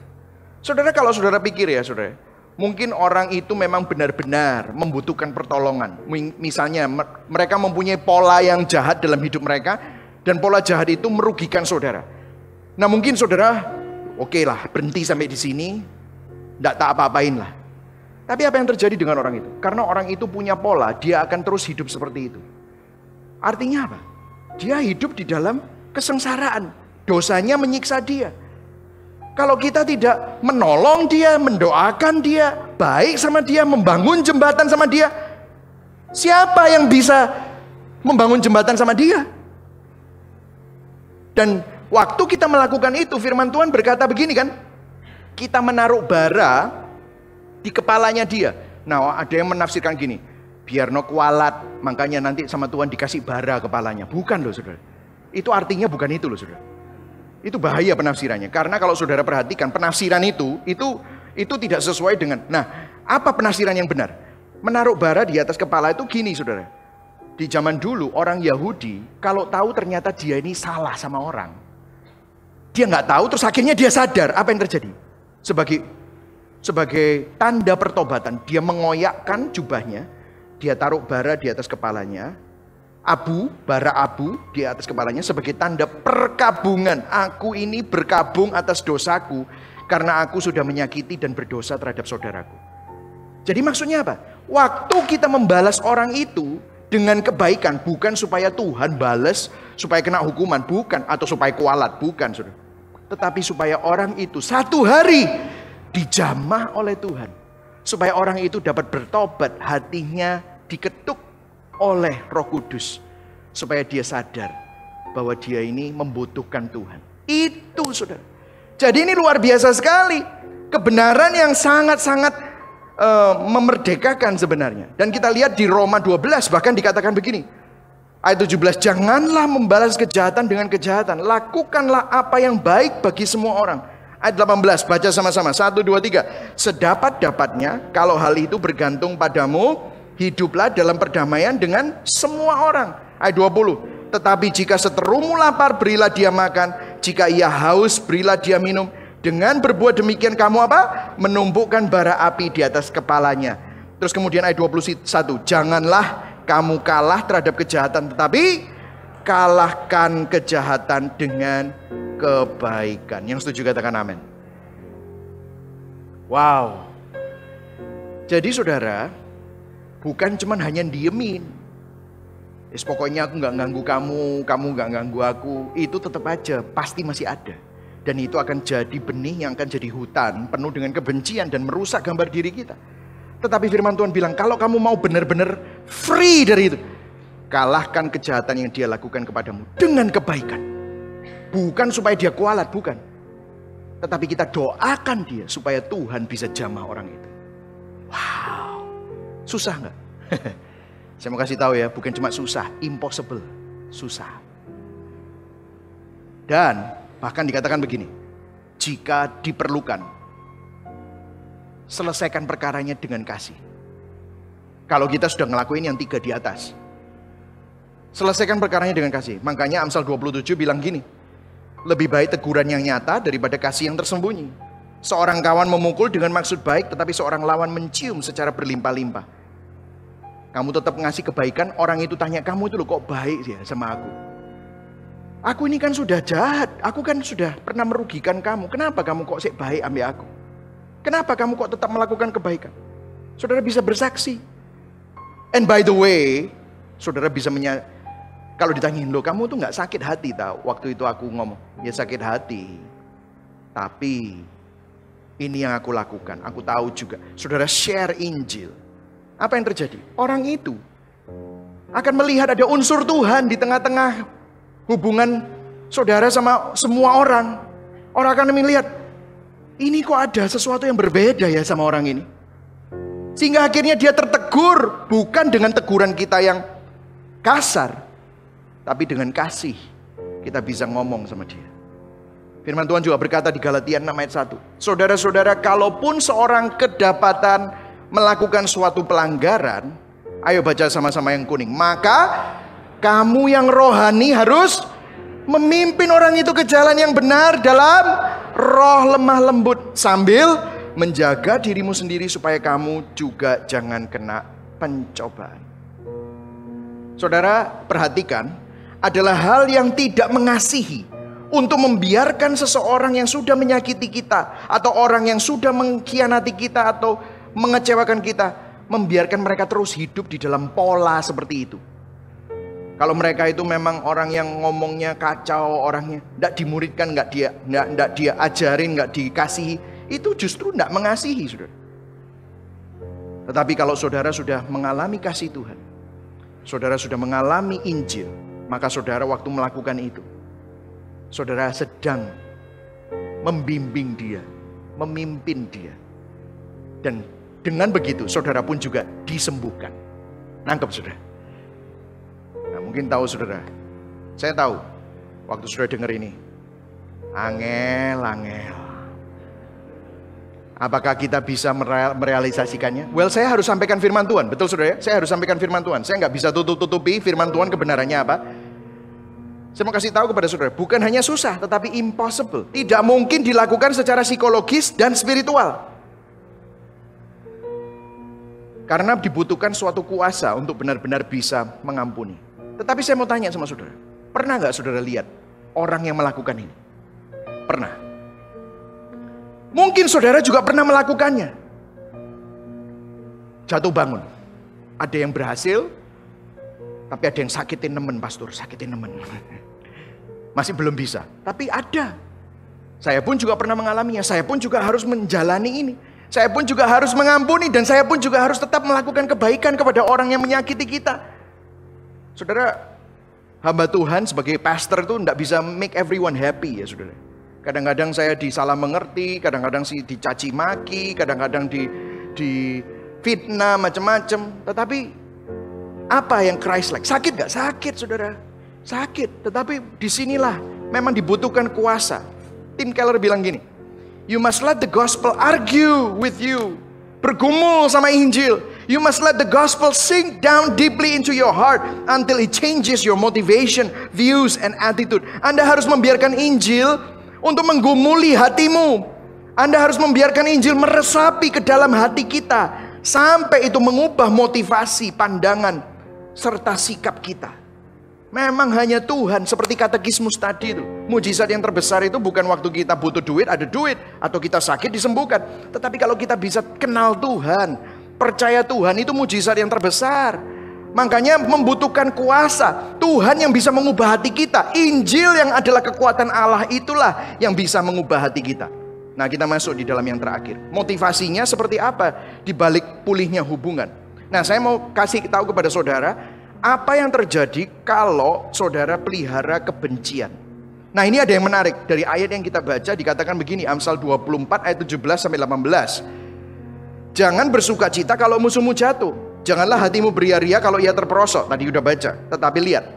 Saudara, kalau saudara pikir ya saudara, mungkin orang itu memang benar-benar membutuhkan pertolongan. Misalnya mereka mempunyai pola yang jahat dalam hidup mereka, dan pola jahat itu merugikan saudara. Nah mungkin saudara, oke lah, berhenti sampai di sini, tidak tak apa-apain lah. Tapi apa yang terjadi dengan orang itu? Karena orang itu punya pola, dia akan terus hidup seperti itu. Artinya apa? Dia hidup di dalam kesengsaraan. Dosanya menyiksa dia. Kalau kita tidak menolong dia, mendoakan dia, baik sama dia, membangun jembatan sama dia, siapa yang bisa membangun jembatan sama dia? Dan waktu kita melakukan itu, firman Tuhan berkata begini kan, kita menaruh bara di kepalanya dia. Nah, ada yang menafsirkan gini, biar no kualat, makanya nanti sama Tuhan dikasih bara kepalanya. Bukan loh saudara. Itu artinya bukan itu loh saudara. Itu bahaya penafsirannya. Karena kalau saudara perhatikan penafsiran itu tidak sesuai dengan. Nah, apa penafsiran yang benar? Menaruh bara di atas kepala itu gini saudara. Di zaman dulu orang Yahudi kalau tahu ternyata dia ini salah sama orang, dia nggak tahu, terus akhirnya dia sadar. Apa yang terjadi? Sebagai tanda pertobatan, dia mengoyakkan jubahnya, dia taruh bara di atas kepalanya, bara abu di atas kepalanya sebagai tanda perkabungan. Aku ini berkabung atas dosaku karena aku sudah menyakiti dan berdosa terhadap saudaraku. Jadi maksudnya apa? Waktu kita membalas orang itu dengan kebaikan, bukan supaya Tuhan balas, supaya kena hukuman, bukan, atau supaya kualat, bukan, saudara. Tetapi supaya orang itu satu hari dijamah oleh Tuhan, supaya orang itu dapat bertobat, hatinya diketuk oleh Roh Kudus, supaya dia sadar bahwa dia ini membutuhkan Tuhan. Itu saudara. Jadi ini luar biasa sekali, kebenaran yang sangat-sangat memerdekakan sebenarnya. Dan kita lihat di Roma 12 bahkan dikatakan begini, ayat 17, janganlah membalas kejahatan dengan kejahatan, lakukanlah apa yang baik bagi semua orang. Ayat 18, baca sama-sama, 1, 2, 3. Sedapat-dapatnya kalau hal itu bergantung padamu, hiduplah dalam perdamaian dengan semua orang. Ayat 20, tetapi jika seterumu lapar, berilah dia makan, jika ia haus, berilah dia minum. Dengan berbuat demikian kamu apa? Menumpukkan bara api di atas kepalanya. Terus kemudian ayat 21, janganlah kamu kalah terhadap kejahatan, tetapi kalahkan kejahatan dengan kebaikan. Yang setuju katakan amin. Wow. Jadi saudara, bukan cuman hanya diemin. Pokoknya aku gak ganggu kamu, kamu gak ganggu aku. Itu tetap aja, pasti masih ada. Dan itu akan jadi benih yang akan jadi hutan penuh dengan kebencian dan merusak gambar diri kita. Tetapi firman Tuhan bilang, kalau kamu mau benar-benar free dari itu, kalahkan kejahatan yang dia lakukan kepadamu dengan kebaikan. Bukan supaya dia kualat, bukan. Tetapi kita doakan dia supaya Tuhan bisa jamah orang itu. Wow, susah nggak? Saya mau kasih tahu ya, bukan cuma susah, impossible, susah. Dan bahkan dikatakan begini, jika diperlukan, selesaikan perkaranya dengan kasih. Kalau kita sudah ngelakuin yang 3 di atas. Selesaikan perkaranya dengan kasih. Makanya Amsal 27 bilang gini, lebih baik teguran yang nyata daripada kasih yang tersembunyi. Seorang kawan memukul dengan maksud baik, tetapi seorang lawan mencium secara berlimpah-limpah. Kamu tetap ngasih kebaikan, orang itu tanya, kamu itu loh kok baik ya sama aku. Aku ini kan sudah jahat, aku kan sudah pernah merugikan kamu. Kenapa kamu kok sih baik ambil aku? Kenapa kamu kok tetap melakukan kebaikan? Saudara bisa bersaksi. And by the way, saudara bisa kalau ditanyain, loh kamu tuh gak sakit hati tau? Waktu itu aku ngomong, ya sakit hati. Tapi ini yang aku lakukan, aku tahu juga. Saudara share Injil. Apa yang terjadi? Orang itu akan melihat ada unsur Tuhan di tengah-tengah hubungan saudara sama semua orang. Orang akan melihat, ini kok ada sesuatu yang berbeda ya sama orang ini. Sehingga akhirnya dia tertegur, bukan dengan teguran kita yang kasar, tapi dengan kasih kita bisa ngomong sama dia. Firman Tuhan juga berkata di Galatia 6 ayat 1. Saudara-saudara, kalaupun seorang kedapatan melakukan suatu pelanggaran, ayo baca sama-sama yang kuning. Maka kamu yang rohani harus memimpin orang itu ke jalan yang benar dalam roh lemah lembut, sambil menjaga dirimu sendiri supaya kamu juga jangan kena pencobaan. Saudara, perhatikan, adalah hal yang tidak mengasihi untuk membiarkan seseorang yang sudah menyakiti kita, atau orang yang sudah mengkhianati kita atau mengecewakan kita, membiarkan mereka terus hidup di dalam pola seperti itu. Kalau mereka itu memang orang yang ngomongnya kacau, orangnya tidak dimuridkan, tidak dia ajarin, tidak dikasihi, itu justru tidak mengasihi, saudara. Tetapi kalau saudara sudah mengalami kasih Tuhan, saudara sudah mengalami Injil, maka saudara waktu melakukan itu, saudara sedang membimbing dia, memimpin dia. Dan dengan begitu saudara pun juga disembuhkan. Nangkep saudara? Nah, mungkin tahu saudara, saya tahu waktu saudara dengar ini, angel. Apakah kita bisa merealisasikannya? Well, saya harus sampaikan firman Tuhan, betul saudara ya? Saya harus sampaikan firman Tuhan. Saya nggak bisa tutupi firman Tuhan kebenarannya apa. Saya mau kasih tahu kepada saudara, bukan hanya susah, tetapi impossible. Tidak mungkin dilakukan secara psikologis dan spiritual. Karena dibutuhkan suatu kuasa untuk benar-benar bisa mengampuni. Tetapi saya mau tanya sama saudara, pernah nggak saudara lihat orang yang melakukan ini? Pernah. Mungkin saudara juga pernah melakukannya. Jatuh bangun. Ada yang berhasil, tapi ada yang sakitin nemen, pastor, sakitin nemen. Masih belum bisa, tapi ada. Saya pun juga pernah mengalaminya, saya pun juga harus menjalani ini. Saya pun juga harus mengampuni, dan saya pun juga harus tetap melakukan kebaikan kepada orang yang menyakiti kita. Saudara, hamba Tuhan sebagai pastor itu tidak bisa make everyone happy ya saudara. Kadang-kadang saya disalah mengerti, kadang-kadang sih dicaci maki, kadang-kadang di fitnah macam-macam. Tetapi apa yang Christ-like? Sakit gak? Sakit saudara, sakit. Tetapi disinilah memang dibutuhkan kuasa. Tim Keller bilang gini, you must let the gospel argue with you. Bergumul sama Injil. You must let the gospel sink down deeply into your heart until it changes your motivation, views, and attitude. Anda harus membiarkan Injil untuk menggumuli hatimu. Anda harus membiarkan Injil meresapi ke dalam hati kita, sampai itu mengubah motivasi, pandangan, serta sikap kita. Memang hanya Tuhan, seperti katekismus tadi itu. Mujizat yang terbesar itu bukan waktu kita butuh duit, ada duit. Atau kita sakit, disembuhkan. Tetapi kalau kita bisa kenal Tuhan, percaya Tuhan, itu mujizat yang terbesar. Makanya membutuhkan kuasa Tuhan yang bisa mengubah hati kita. Injil yang adalah kekuatan Allah itulah yang bisa mengubah hati kita. Nah, kita masuk di dalam yang terakhir. Motivasinya seperti apa di balik pulihnya hubungan. Nah, saya mau kasih tahu kepada saudara apa yang terjadi kalau saudara pelihara kebencian. Nah, ini ada yang menarik dari ayat yang kita baca, dikatakan begini, Amsal 24 ayat 17 sampai 18. Jangan bersuka cita kalau musuhmu jatuh. Janganlah hatimu beria-ria kalau ia terperosok. Tadi udah baca. Tetapi lihat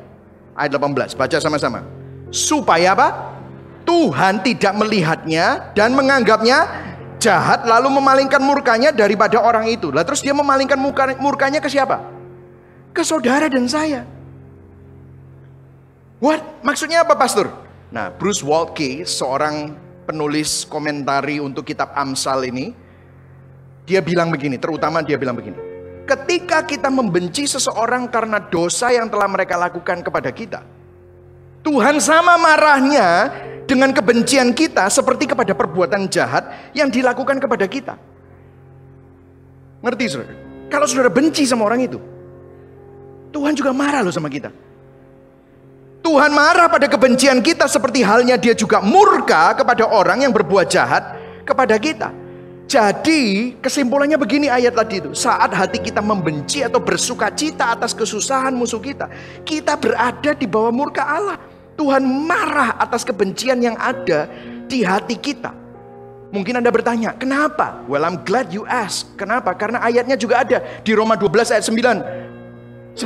ayat 18. Baca sama-sama. Supaya apa? Tuhan tidak melihatnya dan menganggapnya jahat, lalu memalingkan murkanya daripada orang itu. Lah terus dia memalingkan murkanya ke siapa? Ke saudara dan saya. What? Maksudnya apa, Pastor? Nah, Bruce Waltke, seorang penulis komentari untuk kitab Amsal ini, dia bilang begini, terutama dia bilang begini. Ketika kita membenci seseorang karena dosa yang telah mereka lakukan kepada kita, Tuhan sama marahnya dengan kebencian kita seperti kepada perbuatan jahat yang dilakukan kepada kita. Ngerti, saudara? Kalau saudara benci sama orang itu, Tuhan juga marah loh sama kita. Tuhan marah pada kebencian kita seperti halnya dia juga murka kepada orang yang berbuat jahat kepada kita. Jadi kesimpulannya begini ayat tadi itu. Saat hati kita membenci atau bersuka cita atas kesusahan musuh kita, kita berada di bawah murka Allah. Tuhan marah atas kebencian yang ada di hati kita. Mungkin Anda bertanya, kenapa? Well, I'm glad you ask. Kenapa? Karena ayatnya juga ada di Roma 12 ayat 19.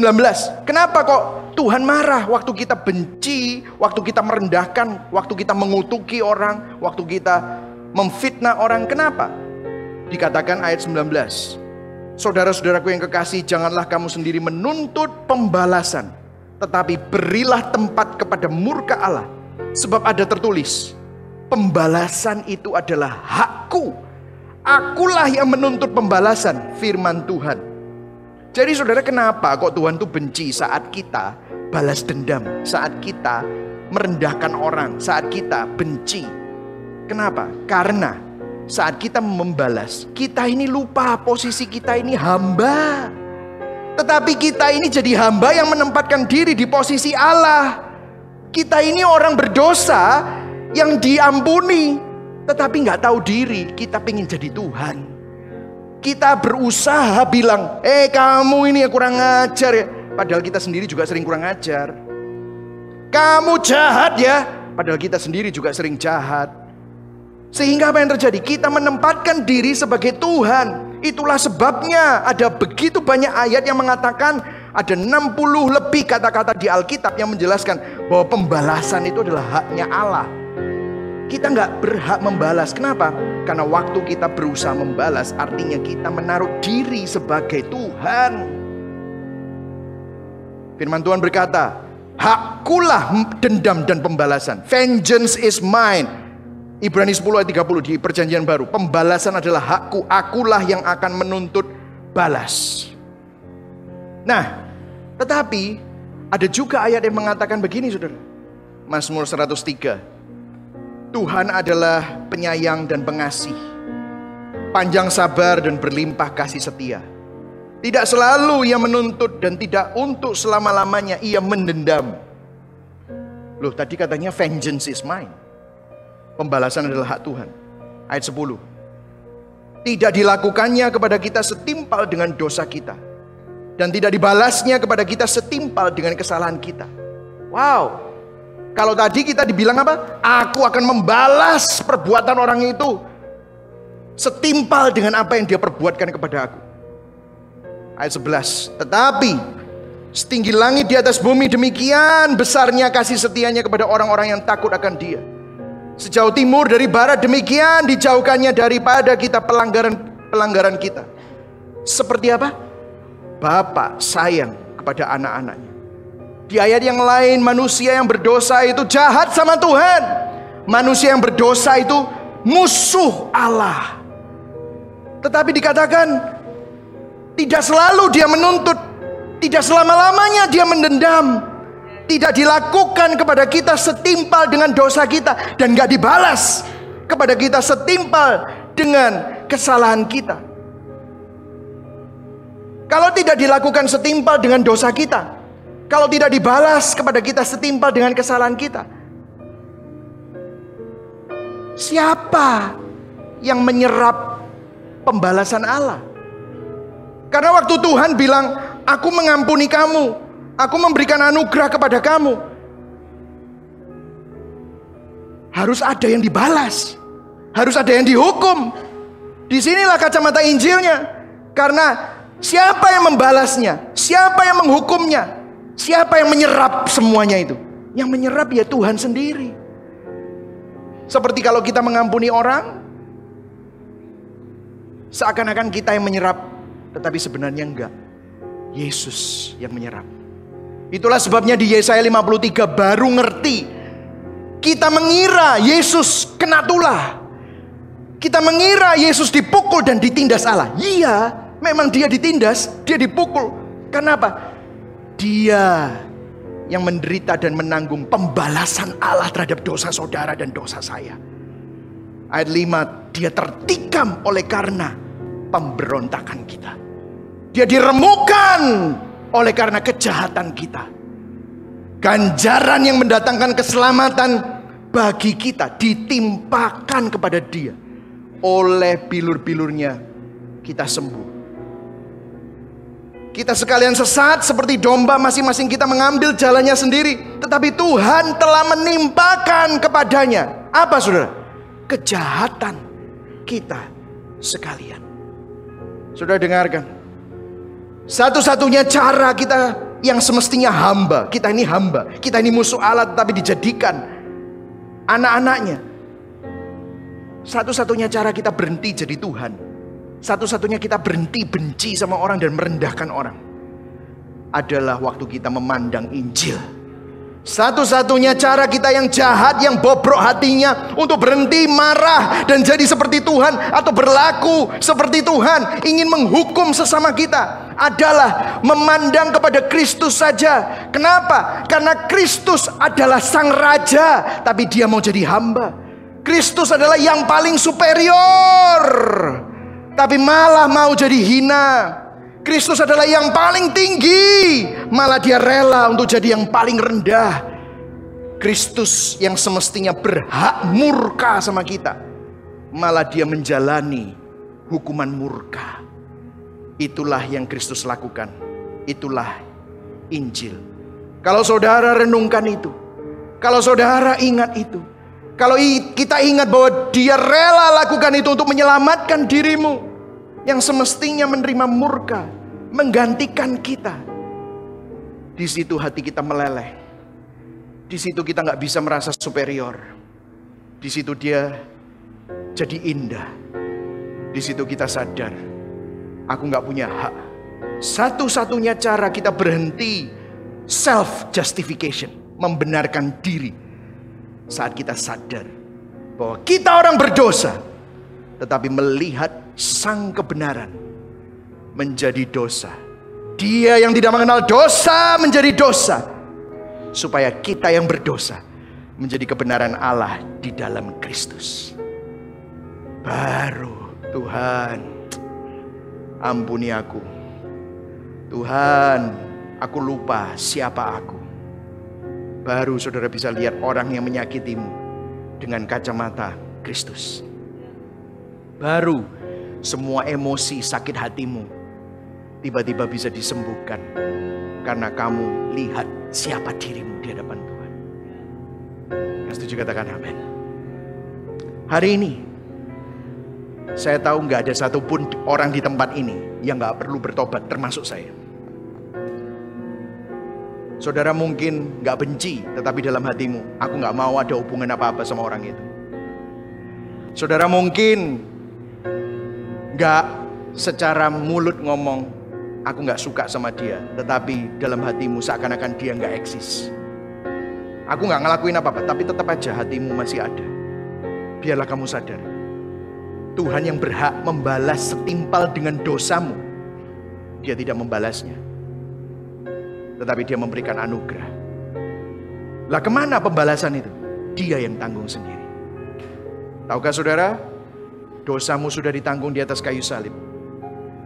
Kenapa kok Tuhan marah waktu kita benci, waktu kita merendahkan, waktu kita mengutuki orang, waktu kita memfitnah orang? Kenapa? Dikatakan ayat 19. Saudara-saudaraku yang kekasih, janganlah kamu sendiri menuntut pembalasan, tetapi berilah tempat kepada murka Allah. Sebab ada tertulis, pembalasan itu adalah hakku. Akulah yang menuntut pembalasan, firman Tuhan. Jadi saudara, kenapa kok Tuhan tuh benci saat kita balas dendam, saat kita merendahkan orang, saat kita benci? Kenapa? Karena saat kita membalas, kita ini lupa posisi kita ini hamba. Tetapi kita ini jadi hamba yang menempatkan diri di posisi Allah. Kita ini orang berdosa yang diampuni, tetapi gak tahu diri kita pengen jadi Tuhan. Kita berusaha bilang, kamu ini kurang ajar ya. Padahal kita sendiri juga sering kurang ajar. Kamu jahat ya. Padahal kita sendiri juga sering jahat. Sehingga apa yang terjadi? Kita menempatkan diri sebagai Tuhan. Itulah sebabnya ada begitu banyak ayat yang mengatakan, ada 60 lebih kata-kata di Alkitab yang menjelaskan bahwa pembalasan itu adalah haknya Allah. Kita nggak berhak membalas. Kenapa? Karena waktu kita berusaha membalas, artinya kita menaruh diri sebagai Tuhan. Firman Tuhan berkata, hakkulah dendam dan pembalasan. Vengeance is mine. Ibrani 10 ayat 30 di perjanjian baru. Pembalasan adalah hakku. Akulah yang akan menuntut balas. Nah, tetapi ada juga ayat yang mengatakan begini, saudara. Mazmur 103. Tuhan adalah penyayang dan pengasih, panjang sabar dan berlimpah kasih setia. Tidak selalu ia menuntut dan tidak untuk selama-lamanya ia mendendam. Loh, tadi katanya vengeance is mine. Pembalasan adalah hak Tuhan. Ayat 10. Tidak dilakukannya kepada kita setimpal dengan dosa kita, dan tidak dibalasnya kepada kita setimpal dengan kesalahan kita. Wow. Kalau tadi kita dibilang apa? Aku akan membalas perbuatan orang itu setimpal dengan apa yang dia perbuatkan kepada aku. Ayat 11. Tetapi setinggi langit di atas bumi, demikian besarnya kasih setianya kepada orang-orang yang takut akan dia. Sejauh timur dari barat, demikian dijauhkannya daripada kita pelanggaran kita. Seperti apa? Bapa sayang kepada anak-anaknya. Di ayat yang lain, manusia yang berdosa itu jahat sama Tuhan. Manusia yang berdosa itu musuh Allah. Tetapi dikatakan, tidak selalu dia menuntut, tidak selama-lamanya dia mendendam. Tidak dilakukan kepada kita setimpal dengan dosa kita, dan gak dibalas kepada kita setimpal dengan kesalahan kita. Kalau tidak dilakukan setimpal dengan dosa kita, kalau tidak dibalas kepada kita setimpal dengan kesalahan kita, siapa yang menyerap pembalasan Allah? Karena waktu Tuhan bilang, aku mengampuni kamu, aku memberikan anugerah kepada kamu, harus ada yang dibalas, harus ada yang dihukum. Disinilah kacamata Injilnya. Karena siapa yang membalasnya? Siapa yang menghukumnya? Siapa yang menyerap semuanya itu? Yang menyerap ya Tuhan sendiri. Seperti kalau kita mengampuni orang, seakan-akan kita yang menyerap, tetapi sebenarnya enggak. Yesus yang menyerap. Itulah sebabnya di Yesaya 53 baru ngerti. Kita mengira Yesus kena tulah. Kita mengira Yesus dipukul dan ditindas Allah. Iya, memang dia ditindas, dia dipukul. Kenapa? Dia yang menderita dan menanggung pembalasan Allah terhadap dosa saudara dan dosa saya. Ayat 5, dia tertikam oleh karena pemberontakan kita. Dia diremukkan oleh karena kejahatan kita. Ganjaran yang mendatangkan keselamatan bagi kita ditimpakan kepada dia. Oleh bilur-bilurnya kita sembuh. Kita sekalian sesat seperti domba, masing-masing kita mengambil jalannya sendiri. Tetapi Tuhan telah menimpakan kepadanya apa, saudara? Kejahatan kita sekalian. Saudara dengarkan, satu-satunya cara kita yang semestinya hamba, kita ini musuh Allah tetapi dijadikan anak-anaknya. Satu-satunya cara kita berhenti jadi Tuhan, satu-satunya kita berhenti benci sama orang dan merendahkan orang adalah waktu kita memandang Injil. Satu-satunya cara kita yang jahat, yang bobrok hatinya untuk berhenti marah dan jadi seperti Tuhan atau berlaku seperti Tuhan, ingin menghukum sesama kita, adalah memandang kepada Kristus saja. Kenapa? Karena Kristus adalah sang raja, tapi dia mau jadi hamba. Kristus adalah yang paling superior, tapi malah mau jadi hina. Kristus adalah yang paling tinggi, malah dia rela untuk jadi yang paling rendah. Kristus yang semestinya berhak murka sama kita, malah dia menjalani hukuman murka. Itulah yang Kristus lakukan. Itulah Injil. Kalau saudara renungkan itu, kalau saudara ingat itu, kalau kita ingat bahwa dia rela lakukan itu untuk menyelamatkan dirimu yang semestinya menerima murka, menggantikan kita. Di situ hati kita meleleh. Di situ kita nggak bisa merasa superior. Di situ dia jadi indah. Di situ kita sadar, aku nggak punya hak. Satu-satunya cara kita berhenti self justification, membenarkan diri, saat kita sadar bahwa kita orang berdosa, tetapi melihat sang kebenaran menjadi dosa. Dia yang tidak mengenal dosa menjadi dosa, supaya kita yang berdosa menjadi kebenaran Allah di dalam Kristus. Baru Tuhan, ampuni aku. Tuhan, aku lupa siapa aku. Baru saudara bisa lihat orang yang menyakitimu dengan kacamata Kristus. Baru semua emosi sakit hatimu tiba-tiba bisa disembuhkan karena kamu lihat siapa dirimu di hadapan Tuhan. Yang setuju katakan amin. Hari ini saya tahu gak ada satupun orang di tempat ini yang gak perlu bertobat, termasuk saya. Saudara mungkin gak benci, tetapi dalam hatimu, aku gak mau ada hubungan apa-apa sama orang itu. Saudara mungkin gak secara mulut ngomong, aku gak suka sama dia, tetapi dalam hatimu seakan-akan dia gak eksis. Aku gak ngelakuin apa-apa, tapi tetap aja hatimu masih ada. Biarlah kamu sadar, Tuhan yang berhak membalas setimpal dengan dosamu, dia tidak membalasnya, tetapi dia memberikan anugerah. Lah kemana pembalasan itu? Dia yang tanggung sendiri. Tahukah saudara, dosamu sudah ditanggung di atas kayu salib.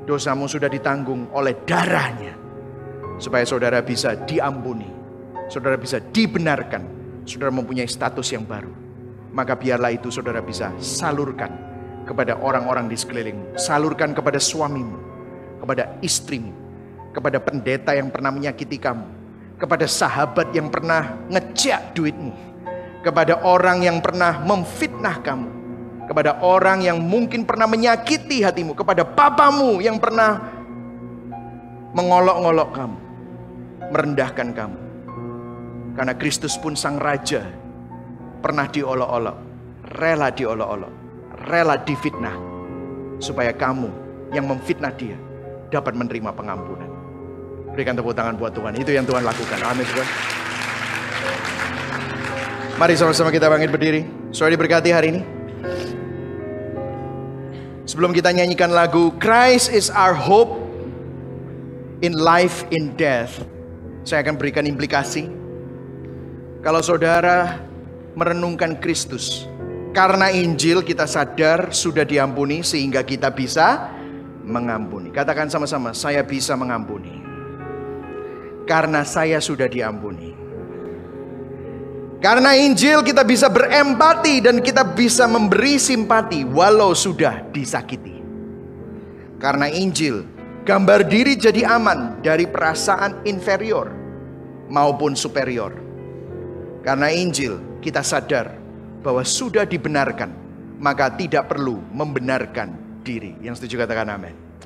Dosamu sudah ditanggung oleh darahnya, supaya saudara bisa diampuni, saudara bisa dibenarkan, saudara mempunyai status yang baru. Maka biarlah itu saudara bisa salurkan kepada orang-orang di sekelilingmu. Salurkan kepada suamimu, kepada istrimu, kepada pendeta yang pernah menyakiti kamu, kepada sahabat yang pernah ngejak duitmu, kepada orang yang pernah memfitnah kamu, kepada orang yang mungkin pernah menyakiti hatimu, kepada papamu yang pernah mengolok-olok kamu, merendahkan kamu. Karena Kristus pun sang raja pernah diolok-olok, rela diolok-olok, rela difitnah, supaya kamu yang memfitnah dia dapat menerima pengampunan. Berikan tepuk tangan buat Tuhan. Itu yang Tuhan lakukan. Amin Tuhan. Mari sama-sama kita bangkit berdiri. Saudara diberkati hari ini. Sebelum kita nyanyikan lagu Christ is our hope in life in death, saya akan berikan implikasi. Kalau saudara merenungkan Kristus, karena Injil kita sadar sudah diampuni sehingga kita bisa mengampuni. Katakan sama-sama, saya bisa mengampuni. Karena saya sudah diampuni. Karena Injil kita bisa berempati dan kita bisa memberi simpati walau sudah disakiti. Karena Injil, gambar diri jadi aman dari perasaan inferior maupun superior. Karena Injil, kita sadar bahwa sudah dibenarkan, maka tidak perlu membenarkan diri. Yang setuju katakan amin.